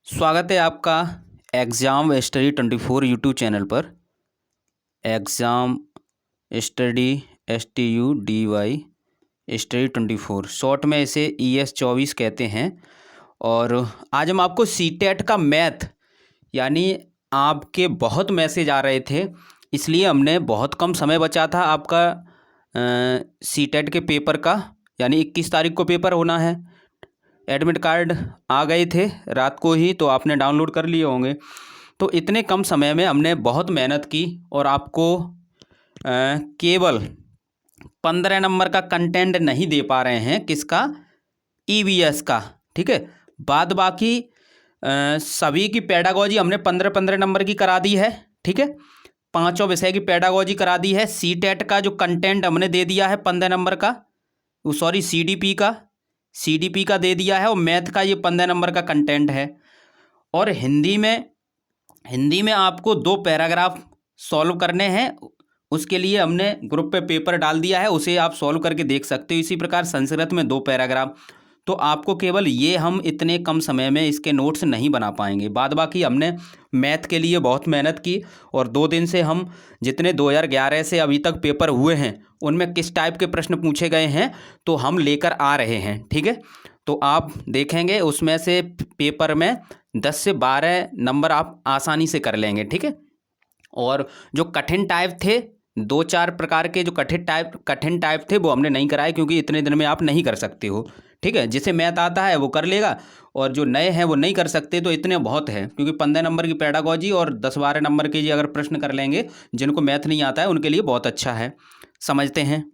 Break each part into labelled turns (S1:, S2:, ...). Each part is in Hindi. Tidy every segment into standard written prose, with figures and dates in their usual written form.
S1: स्वागत है आपका एग्ज़ाम स्टडी 24 यूट्यूब चैनल पर। Exam study STUDY study 24 short में इसे ES 24 कहते हैं। और आज हम आपको सीटेट का मैथ यानी आपके बहुत मैसेज आ रहे थे, इसलिए हमने बहुत कम समय बचा था आपका सीटेट के पेपर का, यानी 21 तारीख को पेपर होना है। एडमिट कार्ड आ गए थे रात को ही, तो आपने डाउनलोड कर लिए होंगे। तो इतने कम समय में हमने बहुत मेहनत की और आपको केवल 15 नंबर का कंटेंट नहीं दे पा रहे हैं। किसका? EVS का। ठीक है, बाद बाकी सभी की पेडागोजी हमने 15-15 नंबर की करा दी है। ठीक है, पांचों विषय की पेडागोजी करा दी है। सीटेट का जो कंटेंट हमने दे दिया है 15 नंबर का, सॉरी CDP का दे दिया है, और मैथ का ये 15 नंबर का कंटेंट है। और हिंदी में आपको 2 पैराग्राफ सॉल्व करने हैं। उसके लिए हमने ग्रुप पे पेपर डाल दिया है, उसे आप सॉल्व करके देख सकते हो। इसी प्रकार संस्कृत में 2 पैराग्राफ। तो आपको केवल ये हम इतने कम समय में इसके नोट्स नहीं बना पाएंगे। बाद बाकी हमने मैथ के लिए बहुत मेहनत की, और 2 दिन से हम जितने 2011 से अभी तक पेपर हुए हैं उनमें किस टाइप के प्रश्न पूछे गए हैं तो हम लेकर आ रहे हैं। ठीक है, तो आप देखेंगे उसमें से पेपर में 10 से 12 नंबर आप आसानी से कर लेंगे। ठीक है, और जो कठिन टाइप थे, 2-4 प्रकार के जो कठिन टाइप थे वो हमने नहीं कराए, क्योंकि इतने दिन में आप नहीं कर सकते हो। ठीक है, जिसे मैथ आता है वो कर लेगा, और जो नए हैं वो नहीं कर सकते। तो इतने बहुत है, क्योंकि 15 नंबर की पेडागोजी और 10-12 नंबर के जी अगर प्रश्न कर लेंगे, जिनको मैथ नहीं आता है उनके लिए बहुत अच्छा है। समझते हैं,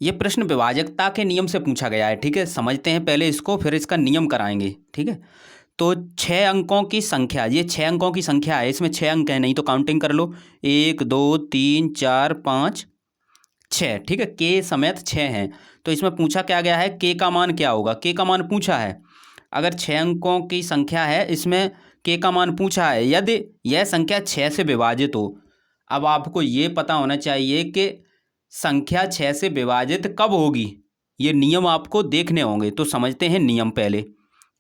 S1: ये प्रश्न विभाजकता के नियम से पूछा गया है। ठीक है, समझते हैं पहले इसको, फिर इसका नियम कराएंगे। ठीक है, तो 6 अंकों की संख्या, ये 6 अंकों की संख्या है, इसमें 6 अंक हैं, नहीं तो काउंटिंग कर लो, 1 2 3 4 5 6। ठीक है, के समेत 6 हैं। तो इसमें पूछा क्या गया है, के का मान क्या होगा। के का मान पूछा है, अगर 6 अंकों की संख्या है, इसमें के का मान पूछा है, यदि यह संख्या 6 से विभाजित हो। अब आपको ये पता होना चाहिए कि संख्या 6 से विभाजित कब होगी, ये नियम आपको देखने होंगे। तो समझते हैं नियम पहले।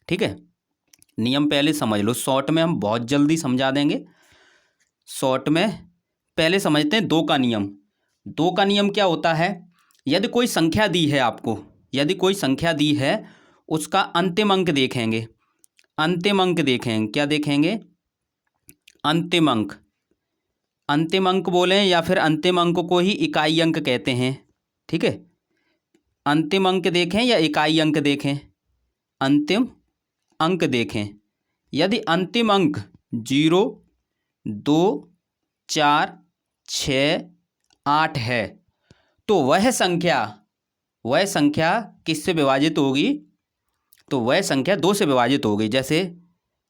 S1: ठीक है, नियम पहले समझ लो, शॉर्ट में हम बहुत जल्दी समझा देंगे। शॉर्ट में पहले समझते हैं 2 का नियम। 2 का नियम क्या होता है, यदि कोई संख्या दी है आपको, यदि कोई संख्या दी है, उसका अंतिम अंक देखेंगे। अंतिम अंक देखेंगे, क्या देखेंगे? अंतिम अंक। अंतिम अंक बोलें या फिर अंतिम अंक को ही इकाई अंक कहते हैं। ठीक है, अंतिम अंक देखें या इकाई अंक देखें? अंतिम अंक देखें। यदि अंतिम अंक 0 2 4 6 8 है, तो वह संख्या किससे विभाजित होगी? तो वह संख्या 2 से विभाजित होगी। जैसे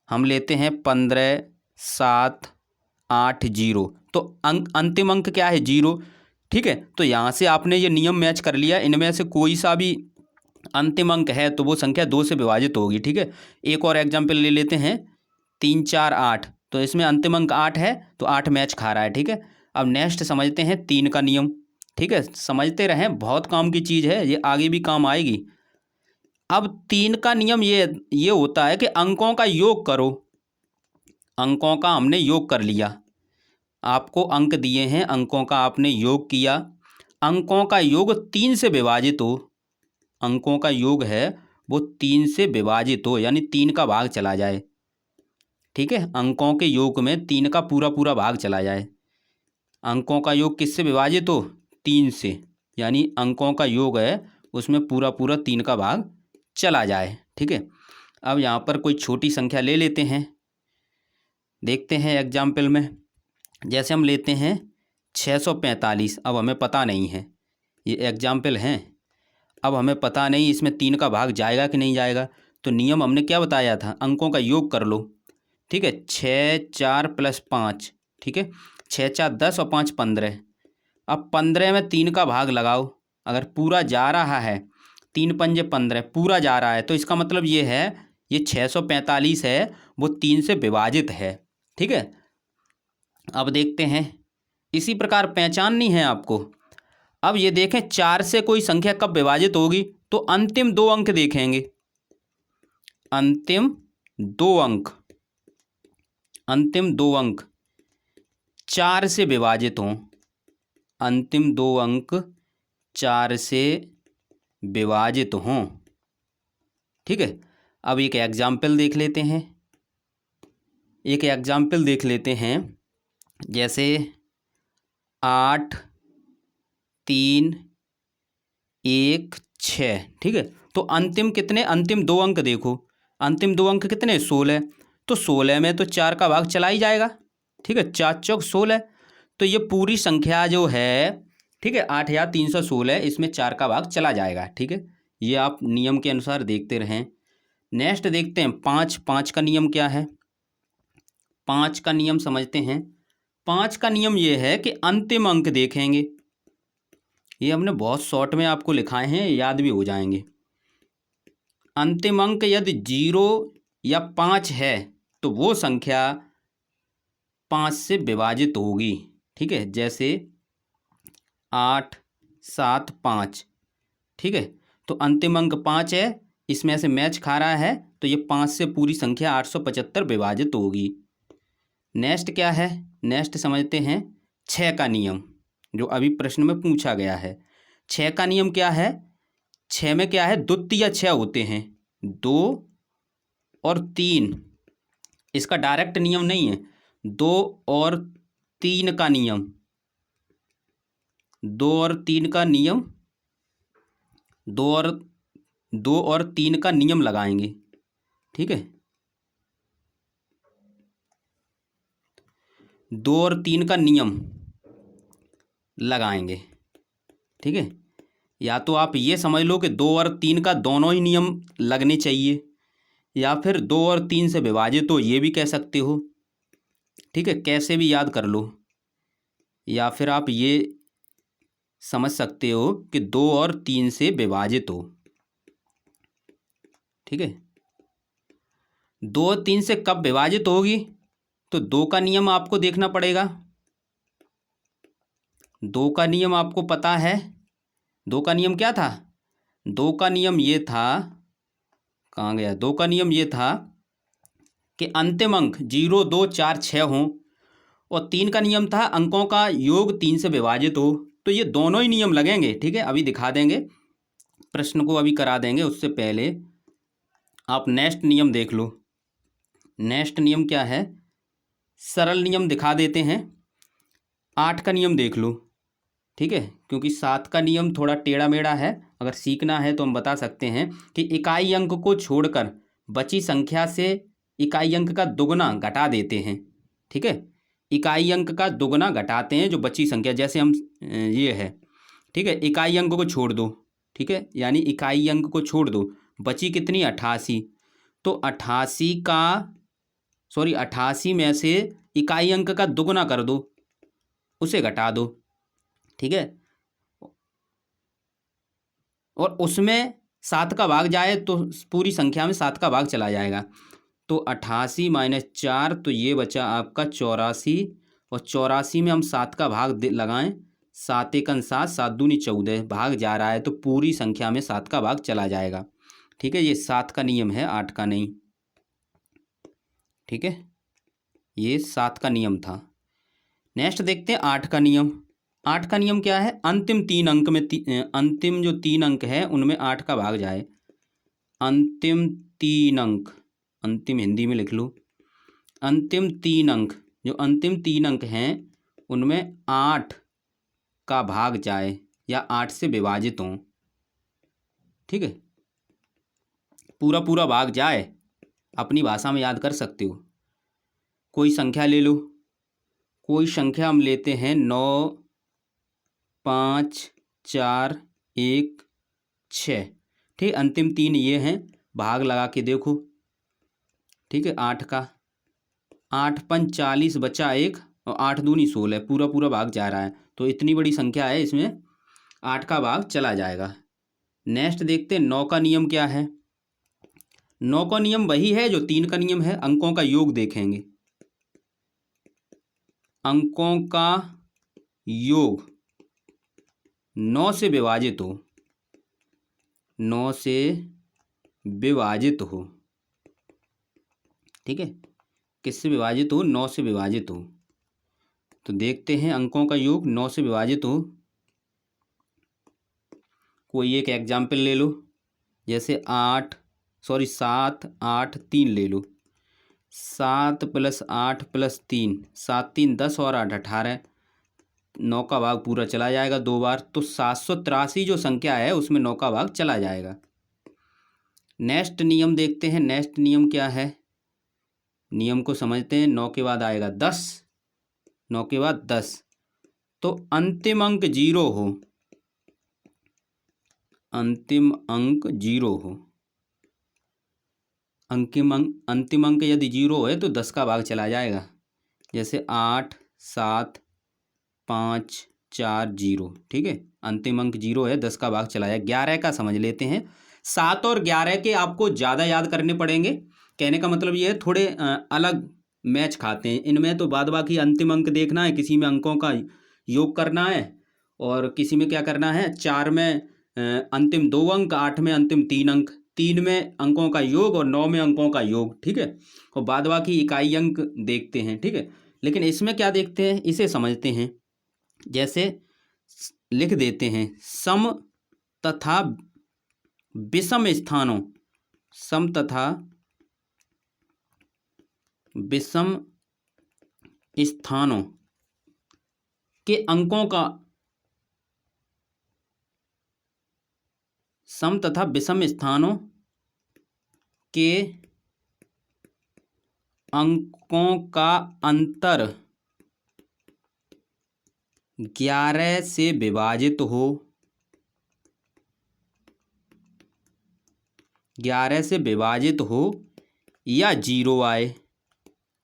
S1: हम लेते हैं 15 7 8 0, तो अंतिम अंक क्या है? 0। ठीक है, तो यहाँ से आपने ये नियम मैच कर लिया, इनमें से कोई सा भी अंतिम अंक है तो वो संख्या 2 से विभाजित होगी। ठीक है, एक और एग्जाम्पल ले लेते हैं, 3 4 8, तो इसमें अंतिम अंक 8 है, तो 8 मैच खा रहा है। ठीक है, अब नेक्स्ट समझते हैं 3 का नियम। ठीक है, समझते रहें, बहुत काम की चीज़ है, ये आगे भी काम आएगी। अब 3 का नियम ये होता है कि अंकों का योग करो। अंकों का हमने योग कर लिया, आपको अंक दिए हैं, अंकों का आपने योग किया। अंकों का योग 3 से विभाजित हो, अंकों का योग है वो 3 से विभाजित हो, यानी 3 का भाग चला जाए। ठीक है, अंकों के योग में 3 का पूरा पूरा भाग चला जाए। अंकों का योग किससे विभाजित हो? 3 से, यानी अंकों का योग है उसमें पूरा पूरा 3 का भाग चला जाए। ठीक है, अब यहाँ पर कोई छोटी संख्या ले लेते हैं, देखते हैं एग्जाम्पल में। जैसे हम लेते हैं 645। अब हमें पता नहीं है, ये एग्जाम्पल हैं, अब हमें पता नहीं इसमें 3 का भाग जाएगा कि नहीं जाएगा। तो नियम हमने क्या बताया था, अंकों का योग कर लो। ठीक है, 6 4 + 5। ठीक है, 6 4 10 और 5 15। अब 15 में 3 का भाग लगाओ, अगर पूरा जा रहा है, 3 पंजे 15 पूरा जा रहा है, तो इसका मतलब ये है ये 645 है वो 3 से विभाजित है। ठीक है, अब देखते हैं, इसी प्रकार पहचाननी है आपको। अब ये देखें 4 से कोई संख्या कब विभाजित होगी, तो अंतिम 2 अंक देखेंगे। अंतिम दो अंक 4 से विभाजित हों, अंतिम दो अंक 4 से विभाजित हों। ठीक है, अब एक एग्जाम्पल देख लेते हैं। जैसे 8 3 1 6। ठीक है, तो अंतिम दो अंक देखो, अंतिम दो अंक कितने, 16। तो 16 में तो 4 का भाग चला ही जाएगा। ठीक है, 4 चौक 16। तो ये पूरी संख्या जो है, ठीक है, 8316, इसमें 4 का भाग चला जाएगा। ठीक है, ये आप नियम के अनुसार देखते रहें। नेक्स्ट देखते हैं 5 का नियम क्या है। 5 का नियम समझते हैं। 5 का नियम ये है कि अंतिम अंक देखेंगे। ये हमने बहुत शॉर्ट में आपको लिखाए हैं, याद भी हो जाएंगे। अंतिम अंक यदि 0 या 5 है तो वो संख्या 5 से विभाजित होगी। ठीक है, जैसे 8 7 5। ठीक है, तो अंतिम अंक 5 है, इसमें से मैच खा रहा है, तो ये 5 से पूरी संख्या 875 विभाजित होगी। नेक्स्ट क्या है, नेक्स्ट समझते हैं 6 का नियम, जो अभी प्रश्न में पूछा गया है। 6 का नियम क्या है, 6 में क्या है, द्वितीय 6 होते हैं, 2 और 3। इसका डायरेक्ट नियम नहीं है, 2 और 3 का नियम, 2 और 3 का नियम, 2 और 3 का नियम लगाएंगे। ठीक है, 2 और 3 का नियम लगाएंगे। ठीक है, या तो आप ये समझ लो कि 2 और 3 का दोनों ही नियम लगने चाहिए, या फिर 2 और 3 से विभाजित हो, ये भी कह सकते हो। ठीक है, कैसे भी याद कर लो, या फिर आप ये समझ सकते हो कि 2 और 3 से विभाजित हो। ठीक है, 2 और 3 से कब विभाजित होगी, तो 2 का नियम आपको देखना पड़ेगा। 2 का नियम आपको पता है, 2 का नियम क्या था, 2 का नियम ये था, कहाँ गया, 2 का नियम ये था कि अंतिम अंक 0 2 4 6 हों, और 3 का नियम था अंकों का योग 3 से विभाजित हो। तो ये दोनों ही नियम लगेंगे। ठीक है, अभी दिखा देंगे, प्रश्न को अभी करा देंगे, उससे पहले आप नेक्स्ट नियम देख लो। नेक्स्ट नियम क्या है, सरल नियम दिखा देते हैं। 8 का नियम देख लो। ठीक है, क्योंकि 7 का नियम थोड़ा टेढ़ा मेढ़ा है, अगर सीखना है तो हम बता सकते हैं कि इकाई अंक को छोड़कर बची संख्या से इकाई अंक का दुगना घटा देते हैं। ठीक है, इकाई अंक का दुगना घटाते हैं जो बची संख्या, जैसे हम ये है। ठीक है, इकाई अंक को छोड़ दो। ठीक है, यानी इकाई अंक को छोड़ दो, बची कितनी, 88। तो 88 में से इकाई अंक का दुगना कर दो, उसे घटा दो। ठीक है, और उसमें 7 का भाग जाए तो पूरी संख्या में 7 का भाग चला जाएगा। तो 88 - 4, तो ये बचा आपका 84, और 84 में हम 7 का भाग लगाएं, 7 एकन 7, 7 दूनी 14, भाग जा रहा है तो पूरी संख्या में 7 का भाग चला जाएगा। ठीक है, ये 7 का नियम है, 8 का नहीं। ठीक है, ये 7 का नियम था। नेक्स्ट देखते हैं 8 का नियम। 8 का नियम क्या है, अंतिम 3 अंक में अंतिम जो 3 अंक है उनमें 8 का भाग जाए। अंतिम 3 अंक, अंतिम हिंदी में लिख लो, अंतिम 3 अंक, जो अंतिम 3 अंक हैं उनमें 8 का भाग जाए या 8 से विभाजित हों। ठीक है, पूरा पूरा भाग जाए, अपनी भाषा में याद कर सकते हो। कोई संख्या ले लो, कोई संख्या हम लेते हैं 9 5 4 1 6। ठीक, अंतिम 3 ये हैं, भाग लगा के देखो। ठीक है, 8 का 8 पंच 40 बचा 1, और 8 दूनी 16, पूरा पूरा भाग जा रहा है, तो इतनी बड़ी संख्या है, इसमें 8 का भाग चला जाएगा। नेक्स्ट देखते हैं 9 का नियम क्या है। 9 का नियम वही है जो 3 का नियम है, अंकों का योग देखेंगे। अंकों का योग 9 से विभाजित हो, 9 से विभाजित हो। ठीक है, किससे विभाजित हो, 9 से विभाजित हो। तो देखते हैं अंकों का योग 9 से विभाजित हो। कोई एक एग्जाम्पल ले लो, जैसे 7 8 3 ले लो। 7 + 8 + 3, 7 3 10 और 8 18, 9 का भाग पूरा चला जाएगा 2 बार, तो 783 जो संख्या है उसमें 9 का भाग चला जाएगा। नेक्स्ट नियम देखते हैं, नेक्स्ट नियम क्या है, नियम को समझते हैं। 9 के बाद आएगा 10, 9 के बाद 10, तो अंतिम अंक 0 हो, अंतिम अंक 0 हो, अंतिम अंक यदि 0 है तो 10 का भाग चला जाएगा। जैसे 8 7 5 4 0, ठीक है, अंतिम अंक 0 है, 10 का भाग चला जाएगा। 11 का समझ लेते हैं। 7 और 11 के आपको ज़्यादा याद करने पड़ेंगे, कहने का मतलब ये है थोड़े अलग मैच खाते हैं। इनमें तो बाद बाकी अंतिम अंक देखना है, किसी में अंकों का योग करना है और किसी में क्या करना है, 4 में अंतिम 2 अंक, 8 में अंतिम 3 अंक, 3 में अंकों का योग और 9 में अंकों का योग, ठीक है, और बाद बाकी इकाई अंक देखते हैं, ठीक है। लेकिन इसमें क्या देखते हैं, इसे समझते हैं। जैसे लिख देते हैं, सम तथा विषम स्थानों, सम तथा विषम स्थानों के अंकों का, सम तथा विषम स्थानों के अंकों का अंतर 11 से विभाजित हो, 11 से विभाजित हो या 0 आए,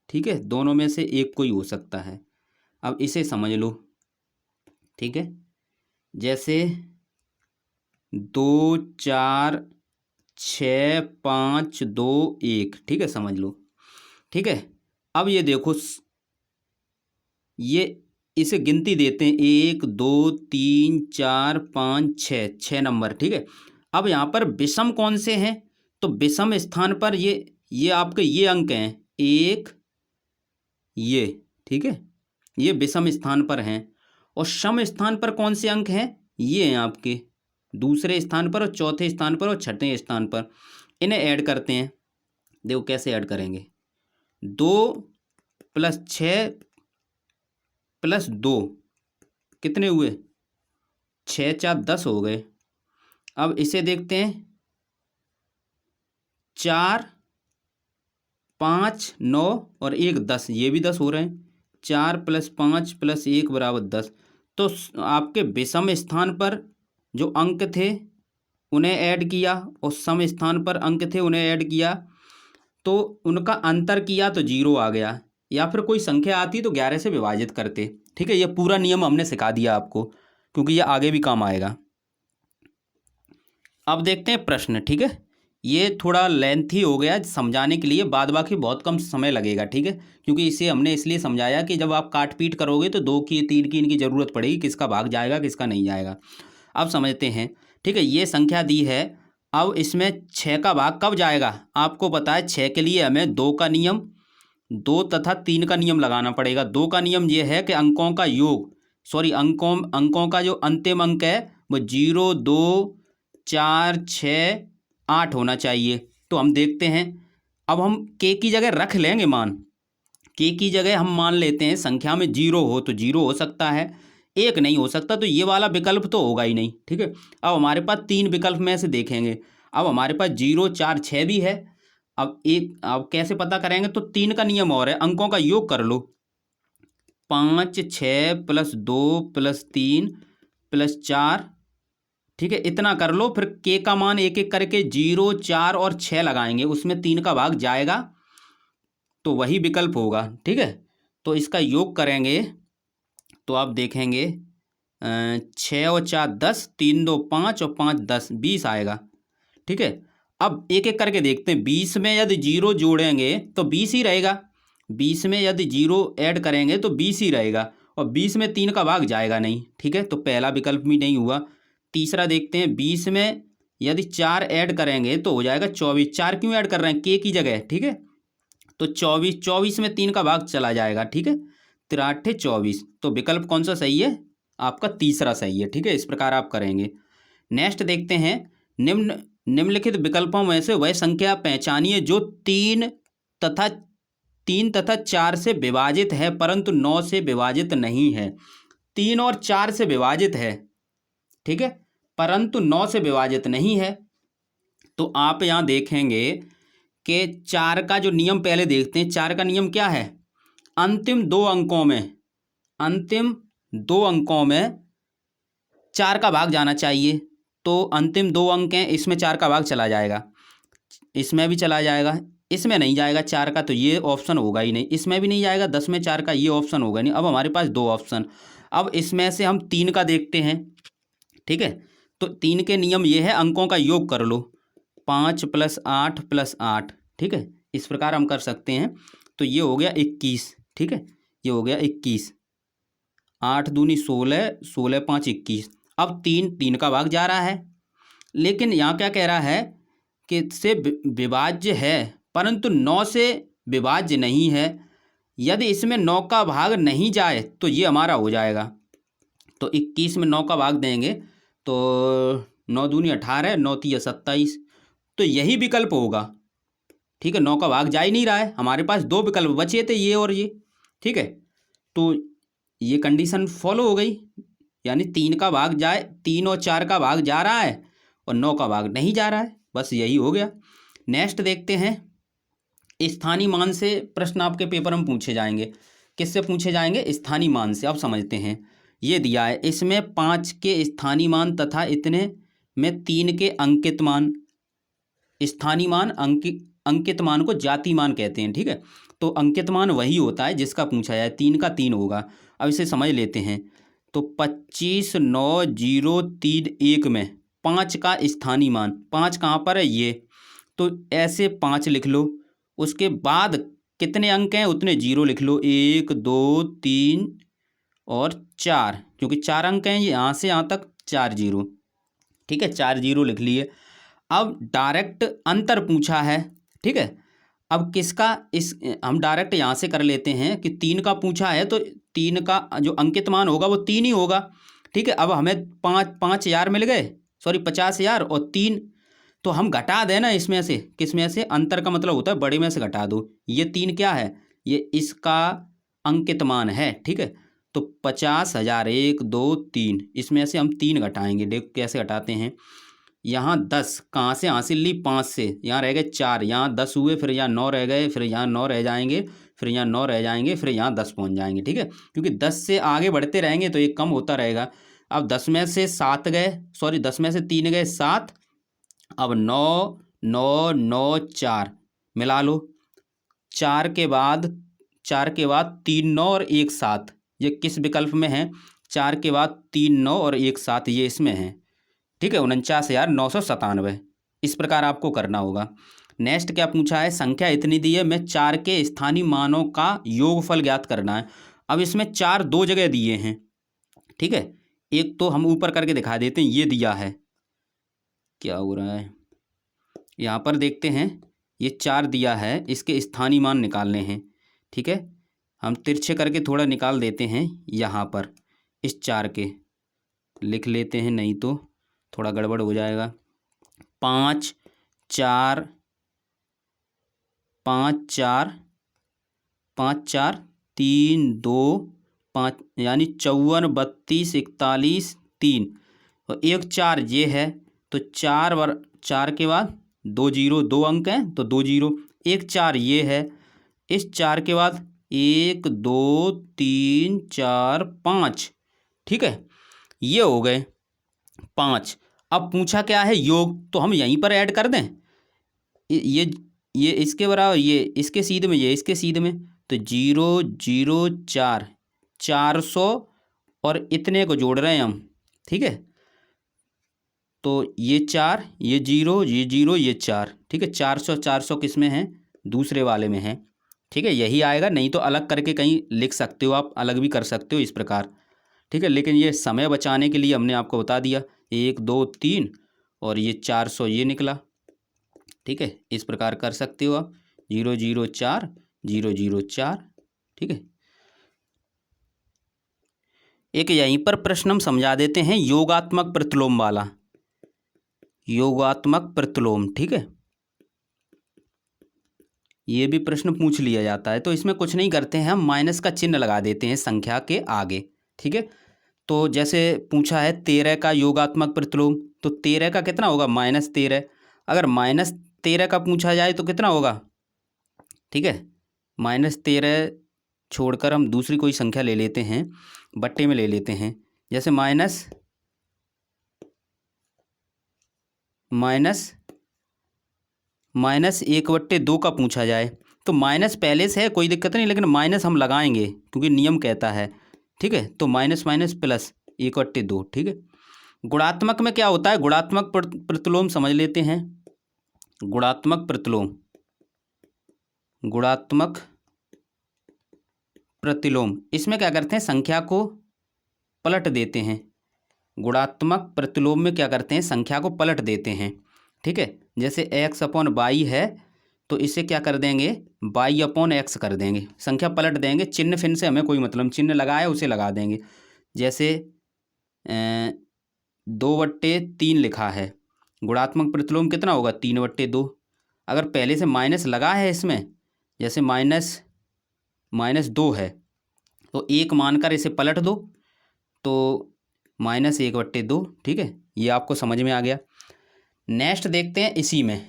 S1: ठीक है, दोनों में से एक कोई हो सकता है। अब इसे समझ लो, ठीक है, जैसे 2 4 6 5 2 1, ठीक है, समझ लो, ठीक है। अब ये देखो, ये इसे गिनती देते हैं, 1 2 3 4 5 6, 6 नंबर, ठीक है। अब यहाँ पर विषम कौन से हैं, तो विषम स्थान पर ये आपके ये अंक हैं, 1 ये, ठीक है, ये विषम स्थान पर हैं। और सम स्थान पर कौन से अंक हैं, ये हैं आपके दूसरे स्थान पर और चौथे स्थान पर और छठे स्थान पर। इन्हें ऐड करते हैं, देखो कैसे ऐड करेंगे, 2 + 6 + 2 कितने हुए, 6 4 10 हो गए। अब इसे देखते हैं, 4 5 9 और 1 10, ये भी 10 हो रहे हैं, 4 + 5 + 1 = 10। तो आपके विषम स्थान पर जो अंक थे उन्हें ऐड किया और सम स्थान पर अंक थे उन्हें ऐड किया, तो उनका अंतर किया तो 0 आ गया, या फिर कोई संख्या आती तो 11 से विभाजित करते, ठीक है। ये पूरा नियम हमने सिखा दिया आपको, क्योंकि ये आगे भी काम आएगा। अब देखते हैं प्रश्न, ठीक है, ये थोड़ा लेंथी हो गया समझाने के लिए, बाद बाकी बहुत कम समय लगेगा, ठीक है, क्योंकि इसे हमने इसलिए समझाया कि जब आप काट पीट करोगे तो 2 की 3 की इनकी ज़रूरत पड़ेगी, किसका भाग जाएगा किसका नहीं जाएगा। अब समझते हैं, ठीक है, ये संख्या दी है, अब इसमें 6 का भाग कब जाएगा, आपको पता है 6 के लिए हमें 2 का नियम, 2 तथा 3 का नियम लगाना पड़ेगा। 2 का नियम ये है कि अंकों का योग, सॉरी अंकों का जो अंतिम अंक है वो 0 2 4 6 8 होना चाहिए। तो हम देखते हैं, अब हम के की जगह रख लेंगे मान, के की जगह हम मान लेते हैं संख्या में 0 हो तो 0 हो सकता है, 1 नहीं हो सकता, तो ये वाला विकल्प तो होगा ही नहीं, ठीक है। अब हमारे पास 3 विकल्प में से देखेंगे, अब हमारे पास 0 4 6 भी है। अब कैसे पता करेंगे, तो 3 का नियम और है, अंकों का योग कर लो, 5 6 + 2 + 3 + 4, ठीक है, इतना कर लो। फिर के का मान एक एक करके 0 4 और 6 लगाएंगे, उसमें 3 का भाग जाएगा तो वही विकल्प होगा, ठीक है। तो इसका योग करेंगे तो आप देखेंगे 6 और 4 10, 3 2 5 और 5 10, 20 आएगा, ठीक है। अब एक एक करके देखते हैं, 20 में यदि 0 जोड़ेंगे तो 20 ही रहेगा, 20 में यदि 0 ऐड करेंगे तो 20 ही रहेगा, और 20 में 3 का भाग जाएगा नहीं, ठीक है, तो पहला विकल्प भी नहीं हुआ। तीसरा देखते हैं, 20 में यदि 4 ऐड करेंगे तो हो जाएगा 24, 4 क्यों ऐड कर रहे हैं, के की जगह, ठीक है, तो 24, 24 में 3 का भाग चला जाएगा, ठीक है, 3 24। तो विकल्प कौन सा सही है? आपका तीसरा सही है, ठीक है। इस प्रकार आप करेंगे। नेक्स्ट देखते हैं, निम्नलिखित विकल्पों में से वह संख्या पहचानिए जो 3 तथा 4 से विभाजित है परंतु 9 से विभाजित नहीं है। 3 और 4 से विभाजित है, ठीक है, परंतु 9 से विभाजित नहीं है। तो आप यहाँ देखेंगे कि 4 का जो नियम पहले देखते हैं। 4 का नियम क्या है? अंतिम दो अंकों में 4 का भाग जाना चाहिए। तो अंतिम 2 अंक हैं, इसमें 4 का भाग चला जाएगा, इसमें भी चला जाएगा, इसमें नहीं जाएगा 4 का, तो ये ऑप्शन होगा ही नहीं। इसमें भी नहीं जाएगा 10 में 4 का, ये ऑप्शन होगा नहीं। अब हमारे पास 2 ऑप्शन। अब इसमें से हम 3 का देखते हैं, ठीक है। तो 3 के नियम ये है, अंकों का योग कर लो, 5 + 8 + 8, ठीक है। इस प्रकार हम कर सकते हैं। तो ये हो गया 21, ठीक है, ये हो गया 21, 8 दूनी 16, 16 5 21। अब 3 का भाग जा रहा है, लेकिन यहाँ क्या कह रहा है कि से विभाज्य है परंतु 9 से विभाज्य नहीं है। यदि इसमें 9 का भाग नहीं जाए तो ये हमारा हो जाएगा। तो 21 में 9 का भाग देंगे तो 9 दूनी 18, 9 तिया 27। तो यही विकल्प होगा, ठीक है। 9 का भाग जा ही नहीं रहा है, हमारे पास 2 विकल्प बचे थे, ये और ये, ठीक है। तो ये कंडीशन फॉलो हो गई, यानी 3 का भाग जाए, 3 और 4 का भाग जा रहा है और 9 का भाग नहीं जा रहा है, बस यही हो गया। नेक्स्ट देखते हैं, स्थानीय मान से प्रश्न आपके पेपर में पूछे जाएंगे। किससे पूछे जाएंगे? स्थानीय मान से। अब समझते हैं, ये दिया है, इसमें 5 के स्थानीय मान तथा इतने में 3 के अंकित मान। स्थानीय मान अंकित मान को जाति मान कहते हैं, ठीक है। तो अंकित मान वही होता है जिसका पूछा जाए, 3 का 3 होगा। अब इसे समझ लेते हैं। तो 25 9 0 3 1 में 5 का स्थानीय मान, 5 कहाँ पर है? ये। तो ऐसे 5 लिख लो, उसके बाद कितने अंक हैं उतने 0 लिख लो, 1 2 3 और 4, क्योंकि 4 अंक हैं यहाँ से यहाँ तक, 4 0, ठीक है, 4 0 लिख लिए। अब डायरेक्ट अंतर पूछा है, ठीक है। अब किसका, हम डायरेक्ट यहाँ से कर लेते हैं कि 3 का पूछा है तो 3 का जो अंकित मान होगा वो 3 ही होगा, ठीक है। अब हमें 5,000 मिल गए, सॉरी 50,000 और 3, तो हम घटा देना इसमें से, किस में से? अंतर का मतलब होता है बड़े में से घटा दो। ये 3 क्या है? ये इसका अंकित मान है, ठीक है। तो 50,000 1 2 3, इसमें से हम 3 घटाएंगे। देख कैसे घटाते हैं। यहाँ 10 कहाँ से हासिल ली? 5 से, यहाँ रह गए 4, यहाँ 10 हुए, फिर यहाँ 9 रह गए, फिर यहाँ 9 रह जाएंगे, फिर यहाँ 9 रह जाएंगे, फिर यहाँ 10 पहुँच जाएंगे, ठीक है। क्योंकि 10 से आगे बढ़ते रहेंगे तो ये कम होता रहेगा। अब 10 में से 7 गए, सॉरी 10 में से 3 गए 7, अब 9 9 9 4 मिला लो, 4 के बाद 3 9 और 1 7, ये किस विकल्प में है? 4 के बाद 3 9 और 1 7, ये इसमें है, ठीक है, 49,997। इस प्रकार आपको करना होगा। नेक्स्ट क्या पूछा है? संख्या इतनी दी है, मैं 4 के स्थानीय मानों का योगफल ज्ञात करना है। अब इसमें 4 2 जगह दिए हैं, ठीक है। एक तो हम ऊपर करके दिखा देते हैं, ये दिया है, क्या हो रहा है यहाँ पर देखते हैं, ये 4 दिया है, इसके स्थानीय मान निकालने हैं, ठीक है। हम तिरछे करके थोड़ा निकाल देते हैं, यहाँ पर इस 4 के लिख लेते हैं, नहीं तो थोड़ा गड़बड़ हो जाएगा। 5 4 5 4 5 4 3 2 5, यानी 54 32 41 3 और 1 4 ये है। तो 4 के बाद 2 0, 2 अंक हैं तो 2 0, 1 4 ये है। इस 4 के बाद 1 2 3 4 5, ठीक है, ये हो गए 5। अब पूछा क्या है? योग, तो हम यहीं पर ऐड कर दें, ये इसके बराबर, ये इसके सीध में, ये इसके सीध में, तो 0 0 4 400 और इतने को जोड़ रहे हैं हम, ठीक है। तो ये 4 ये 0 ये 0 ये 4, ठीक है। 400 400 किस में है? दूसरे वाले में है, ठीक है, यही आएगा। नहीं तो अलग करके कहीं लिख सकते हो, आप अलग भी कर सकते हो इस प्रकार, ठीक है। लेकिन ये समय बचाने के लिए हमने आपको बता दिया, 1 2 3 और ये 400 ये निकला, ठीक है। इस प्रकार कर सकते हो आप, 0 0 4 004। ठीक है, एक यहीं पर प्रश्न हम समझा देते हैं, योगात्मक प्रतिलोम वाला, योगात्मक प्रतिलोम। ठीक है, ये भी प्रश्न पूछ लिया जाता है। तो इसमें कुछ नहीं करते हैं, हम माइनस का चिन्ह लगा देते हैं संख्या के आगे। ठीक है, तो जैसे पूछा है 13 का योगात्मक प्रतिलोम, तो 13 का कितना होगा, -13। अगर -13 का पूछा जाए तो कितना होगा, ठीक है, -13 छोड़कर हम दूसरी कोई संख्या ले लेते हैं, बट्टे में ले लेते हैं। जैसे माइनस 1/2 का पूछा जाए, तो माइनस पहले से है, कोई दिक्कत नहीं, लेकिन माइनस हम लगाएंगे क्योंकि नियम कहता है। ठीक है, तो माइनस माइनस प्लस 1/2। ठीक है, गुणात्मक में क्या होता है, गुणात्मक प्रतिलोम समझ लेते हैं। गुणात्मक प्रतिलोम, गुणात्मक प्रतिलोम, इसमें क्या करते हैं, संख्या को पलट देते हैं। गुणात्मक प्रतिलोम में क्या करते हैं, संख्या को पलट देते हैं। ठीक है, जैसे x/y है, तो इसे क्या कर देंगे, y/x कर देंगे, संख्या पलट देंगे। चिन्ह फिन से हमें कोई मतलब, चिन्ह लगाया उसे लगा देंगे। जैसे 2/3 लिखा है, गुणात्मक प्रतिलोम कितना होगा, 3/2। अगर पहले से माइनस लगा है इसमें, जैसे -2 है, तो 1 मानकर इसे पलट दो, तो -1/2। ठीक है, ये आपको समझ में आ गया। नेक्स्ट देखते हैं इसी में,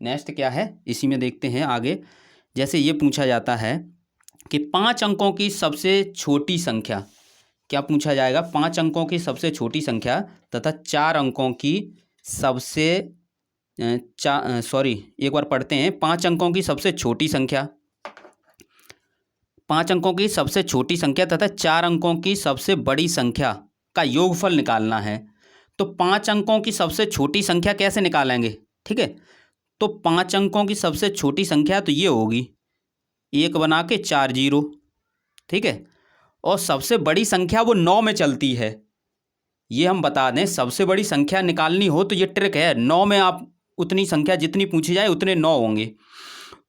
S1: नेक्स्ट क्या है, इसी में देखते हैं आगे। जैसे ये पूछा जाता है कि 5 अंकों की सबसे छोटी संख्या, क्या पूछा जाएगा, 5 अंकों की सबसे छोटी संख्या तथा 4 अंकों की सबसे एक बार पढ़ते हैं। 5 अंकों की सबसे छोटी संख्या, 5 अंकों की सबसे छोटी संख्या तथा 4 अंकों की सबसे बड़ी संख्या का योगफल निकालना है। तो 5 अंकों की सबसे छोटी संख्या कैसे निकालेंगे, ठीक है, तो 5 अंकों की सबसे छोटी संख्या तो ये होगी, 1 बना के 4 0। ठीक है, और सबसे बड़ी संख्या वो 9 में चलती है। ये हम बता दें, सबसे बड़ी संख्या निकालनी हो तो ये ट्रिक है, 9 में आप उतनी संख्या जितनी पूछी जाए उतने 9 होंगे,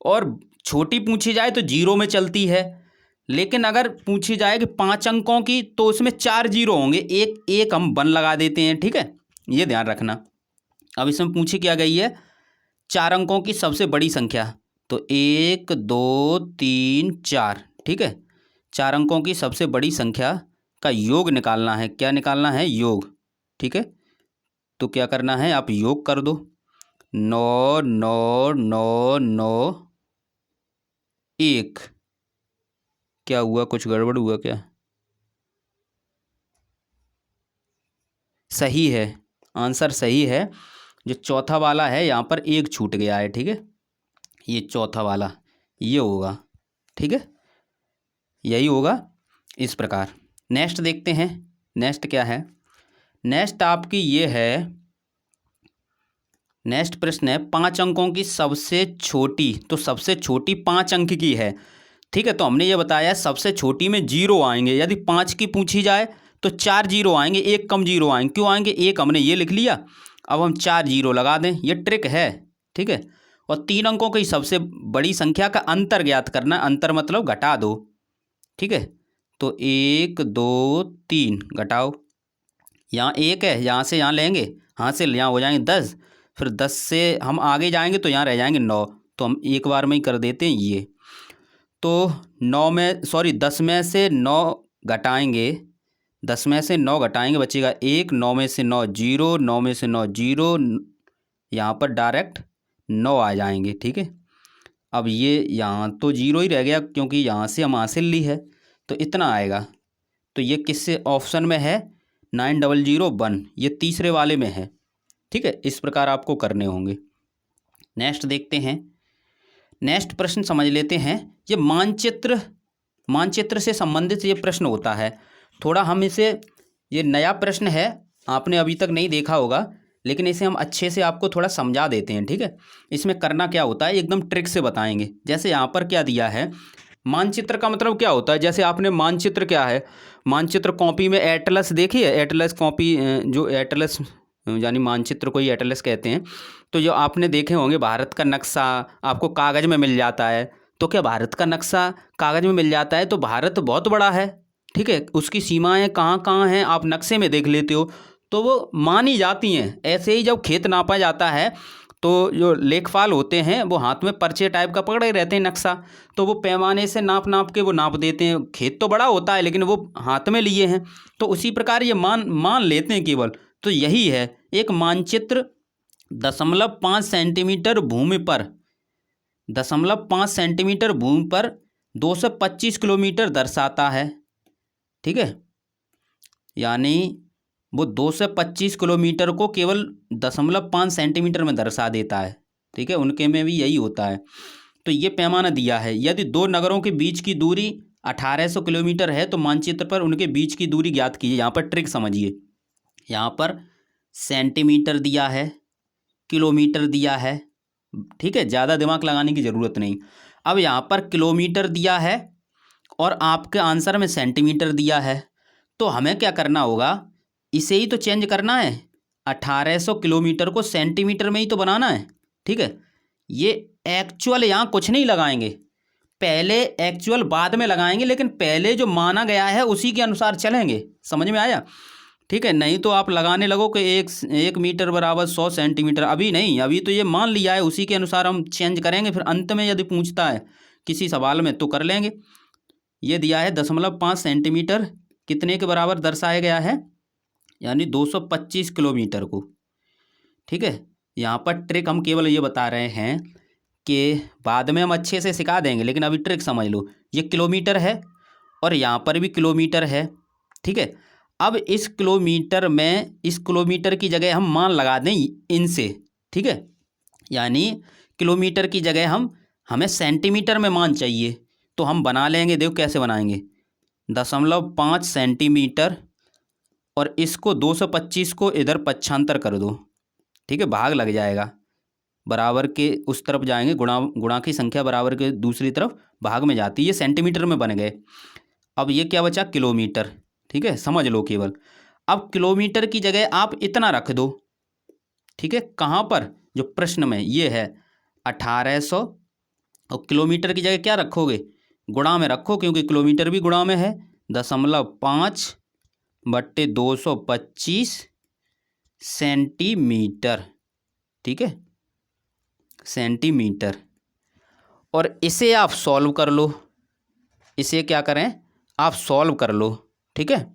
S1: और छोटी पूछी जाए तो 0 में चलती है। लेकिन अगर पूछी जाए कि 5 अंकों की, तो उसमें 4 0 होंगे, एक हम 1 लगा देते हैं। ठीक है, ये ध्यान रखना। अब इसमें पूछी क्या गई है, 4 अंकों की सबसे बड़ी संख्या, तो 1 2 3 4। ठीक है, 4 अंकों की सबसे बड़ी संख्या का योग निकालना है। क्या निकालना है, योग। ठीक है, तो क्या करना है, आप योग कर दो, 9 9 9 9 1। क्या हुआ, कुछ गड़बड़ हुआ क्या, सही है, आंसर सही है। जो चौथा वाला है यहाँ पर 1 छूट गया है। ठीक है, ये चौथा वाला ये होगा। ठीक है, यही होगा इस प्रकार। नेक्स्ट देखते हैं, नेक्स्ट क्या है, नेक्स्ट आपकी ये है, नेक्स्ट प्रश्न है 5 अंकों की सबसे छोटी, तो सबसे छोटी 5 अंक की है। ठीक है, तो हमने ये बताया सबसे छोटी में 0 आएंगे, यदि 5 की पूछी जाए तो 4 0 आएंगे, एक कम 0 आएंगे। क्यों आएंगे, एक हमने ये लिख लिया, अब हम 4 0 लगा दें, ये ट्रिक है। ठीक है, और 3 अंकों की सबसे बड़ी संख्या का अंतर ज्ञात करना, अंतर मतलब घटा दो। ठीक है, तो 1 2 3 घटाओ, यहाँ 1 है, यहाँ से यहाँ लेंगे, यहाँ से यहाँ हो जाएंगे 10, फिर 10 से हम आगे जाएंगे तो यहाँ रह जाएंगे 9, तो हम एक बार में ही कर देते हैं ये। तो 10 में से 9 घटाएंगे, 10 में से 9 घटाएंगे, बचेगा 1, 9 में से 9 0, 9 में से 9 0, यहाँ पर डायरेक्ट 9 आ जाएंगे। ठीक है, अब ये यहाँ तो 0 ही रह गया क्योंकि यहाँ से हम हासिल ली है, तो इतना आएगा। तो ये किससे ऑप्शन में है, 9001, ये तीसरे वाले में है। ठीक है, इस प्रकार आपको करने होंगे। नेक्स्ट देखते हैं, नेक्स्ट प्रश्न समझ लेते हैं। ये मानचित्र से संबंधित ये प्रश्न होता है, थोड़ा हम इसे, ये नया प्रश्न है, आपने अभी तक नहीं देखा होगा, लेकिन इसे हम अच्छे से आपको थोड़ा समझा देते हैं। ठीक है, इसमें करना क्या होता है, एकदम ट्रिक से बताएंगे। जैसे यहाँ पर क्या दिया है, मानचित्र का मतलब क्या होता है, जैसे आपने मानचित्र क्या है, मानचित्र कॉपी में एटलस देखी है, एटलस कॉपी, जो एटलस यानी मानचित्र को ही एटलस कहते हैं। तो जो आपने देखे होंगे, भारत का नक्शा आपको कागज़ में मिल जाता है, तो क्या भारत का नक्शा कागज़ में मिल जाता है? तो भारत बहुत बड़ा है, ठीक है, उसकी सीमाएँ कहाँ कहाँ हैं आप नक्शे में देख लेते हो, तो वो मानी जाती हैं। ऐसे ही जब खेत नापा जाता है तो जो लेखपाल होते हैं वो हाथ में पर्चे टाइप का पकड़े रहते हैं नक्शा, तो वो पैमाने से नाप नाप के वो नाप देते हैं। खेत तो बड़ा होता है लेकिन वो हाथ में लिए हैं, तो उसी प्रकार ये मान मान लेते हैं केवल। तो यही है एक मानचित्र 0.5 सेंटीमीटर भूमि पर 0.5 सेंटीमीटर भूमि पर 225 किलोमीटर दर्शाता है, ठीक है। यानी वो 225 किलोमीटर को केवल 0.5 सेंटीमीटर में दर्शा देता है, ठीक है। उनके में भी यही होता है। तो ये पैमाना दिया है। यदि दो नगरों के बीच की दूरी 1800 किलोमीटर है तो मानचित्र पर उनके बीच की दूरी ज्ञात कीजिए। यहाँ पर ट्रिक समझिए, यहाँ पर सेंटीमीटर दिया है, किलोमीटर दिया है, ठीक है, ज़्यादा दिमाग लगाने की ज़रूरत नहीं। अब यहाँ पर किलोमीटर दिया है और आपके आंसर में सेंटीमीटर दिया है, तो हमें क्या करना होगा, इसे ही तो चेंज करना है। 1800 किलोमीटर को सेंटीमीटर में ही तो बनाना है, ठीक है। ये एक्चुअल यहाँ कुछ नहीं लगाएंगे, पहले एक्चुअल बाद में लगाएंगे, लेकिन पहले जो माना गया है उसी के अनुसार चलेंगे। समझ में आया? ठीक है। नहीं तो आप लगाने लगो कि एक मीटर बराबर 100 सेंटीमीटर, अभी नहीं, अभी तो ये मान लिया है, उसी के अनुसार हम चेंज करेंगे। फिर अंत में यदि पूछता है किसी सवाल में तो कर लेंगे। ये दिया है 0.5 सेंटीमीटर कितने के बराबर दर्शाया गया है, यानी 225 किलोमीटर को, ठीक है। यहाँ पर ट्रिक हम केवल ये बता रहे हैं कि बाद में हम अच्छे से सिखा देंगे, लेकिन अभी ट्रिक समझ लो। ये किलोमीटर है और यहाँ पर भी किलोमीटर है, ठीक है। अब इस किलोमीटर में, इस किलोमीटर की जगह हम मान लगा दें इनसे, ठीक है। यानी किलोमीटर की जगह हमें सेंटीमीटर में मान चाहिए, तो हम बना लेंगे। देखो कैसे बनाएंगे, 0.5 सेंटीमीटर और इसको 225 को इधर पक्षांतर कर दो, ठीक है, भाग लग जाएगा, बराबर के उस तरफ जाएंगे, गुणा की संख्या बराबर के दूसरी तरफ भाग में जाती है। ये सेंटीमीटर में बन गए। अब ये क्या बचा, किलोमीटर, ठीक है, समझ लो केवल। अब किलोमीटर की जगह आप इतना रख दो, ठीक है। कहाँ पर, जो प्रश्न में ये है 1800, और किलोमीटर की जगह क्या रखोगे, गुणा में रखो, क्योंकि किलोमीटर भी गुणा में है। 0.5/225 सेंटीमीटर, ठीक है, सेंटीमीटर। और इसे आप सॉल्व कर लो, इसे क्या करें, आप सॉल्व कर लो, ठीक है,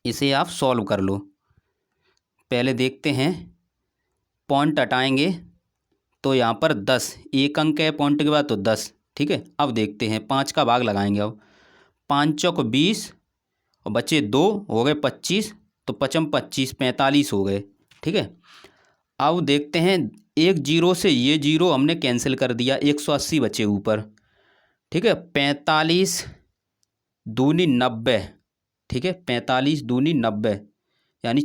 S1: इसे आप सॉल्व कर लो। पहले देखते हैं, पॉइंट हटाएंगे तो यहाँ पर 10, एक अंक है पॉइंट के बाद, तो 10, ठीक है। अब देखते हैं, 5 का भाग लगाएंगे। अब 5 चौक 20 और बचे 2, हो गए 25, तो 5 25 45 हो गए, ठीक है। अब देखते हैं, एक जीरो से ये जीरो हमने कैंसिल कर दिया, 180 बचे ऊपर, ठीक है। 45 दूनी 90, ठीक है, 45 दूनी 90, यानी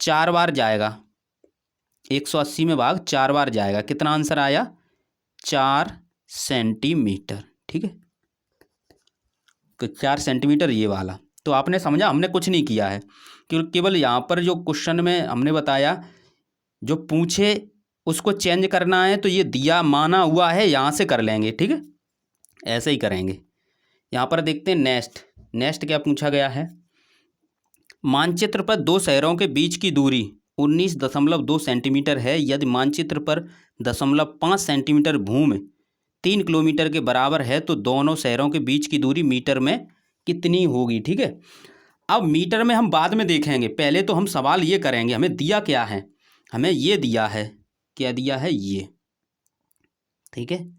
S1: 4 बार जाएगा, 180 में भाग 4 बार जाएगा। कितना आंसर आया, 4 सेंटीमीटर, ठीक है। तो 4 सेंटीमीटर ये वाला। तो आपने समझा, हमने कुछ नहीं किया है, क्योंकि केवल यहाँ पर जो क्वेश्चन में हमने बताया, जो पूछे उसको चेंज करना है, तो ये दिया माना हुआ है, यहाँ से कर लेंगे, ठीक है, ऐसे ही करेंगे। यहाँ पर देखते हैं नेक्स्ट क्या पूछा गया है। मानचित्र पर दो शहरों के बीच की दूरी 19.2 सेंटीमीटर है। यदि मानचित्र पर 0.5 सेंटीमीटर भूमि 3 किलोमीटर के बराबर है तो दोनों शहरों के बीच की दूरी मीटर में कितनी होगी, ठीक है। अब मीटर में हम बाद में देखेंगे, पहले तो हम सवाल ये करेंगे, हमें दिया क्या है, हमें ये दिया है, क्या दिया है, ये, ठीक है,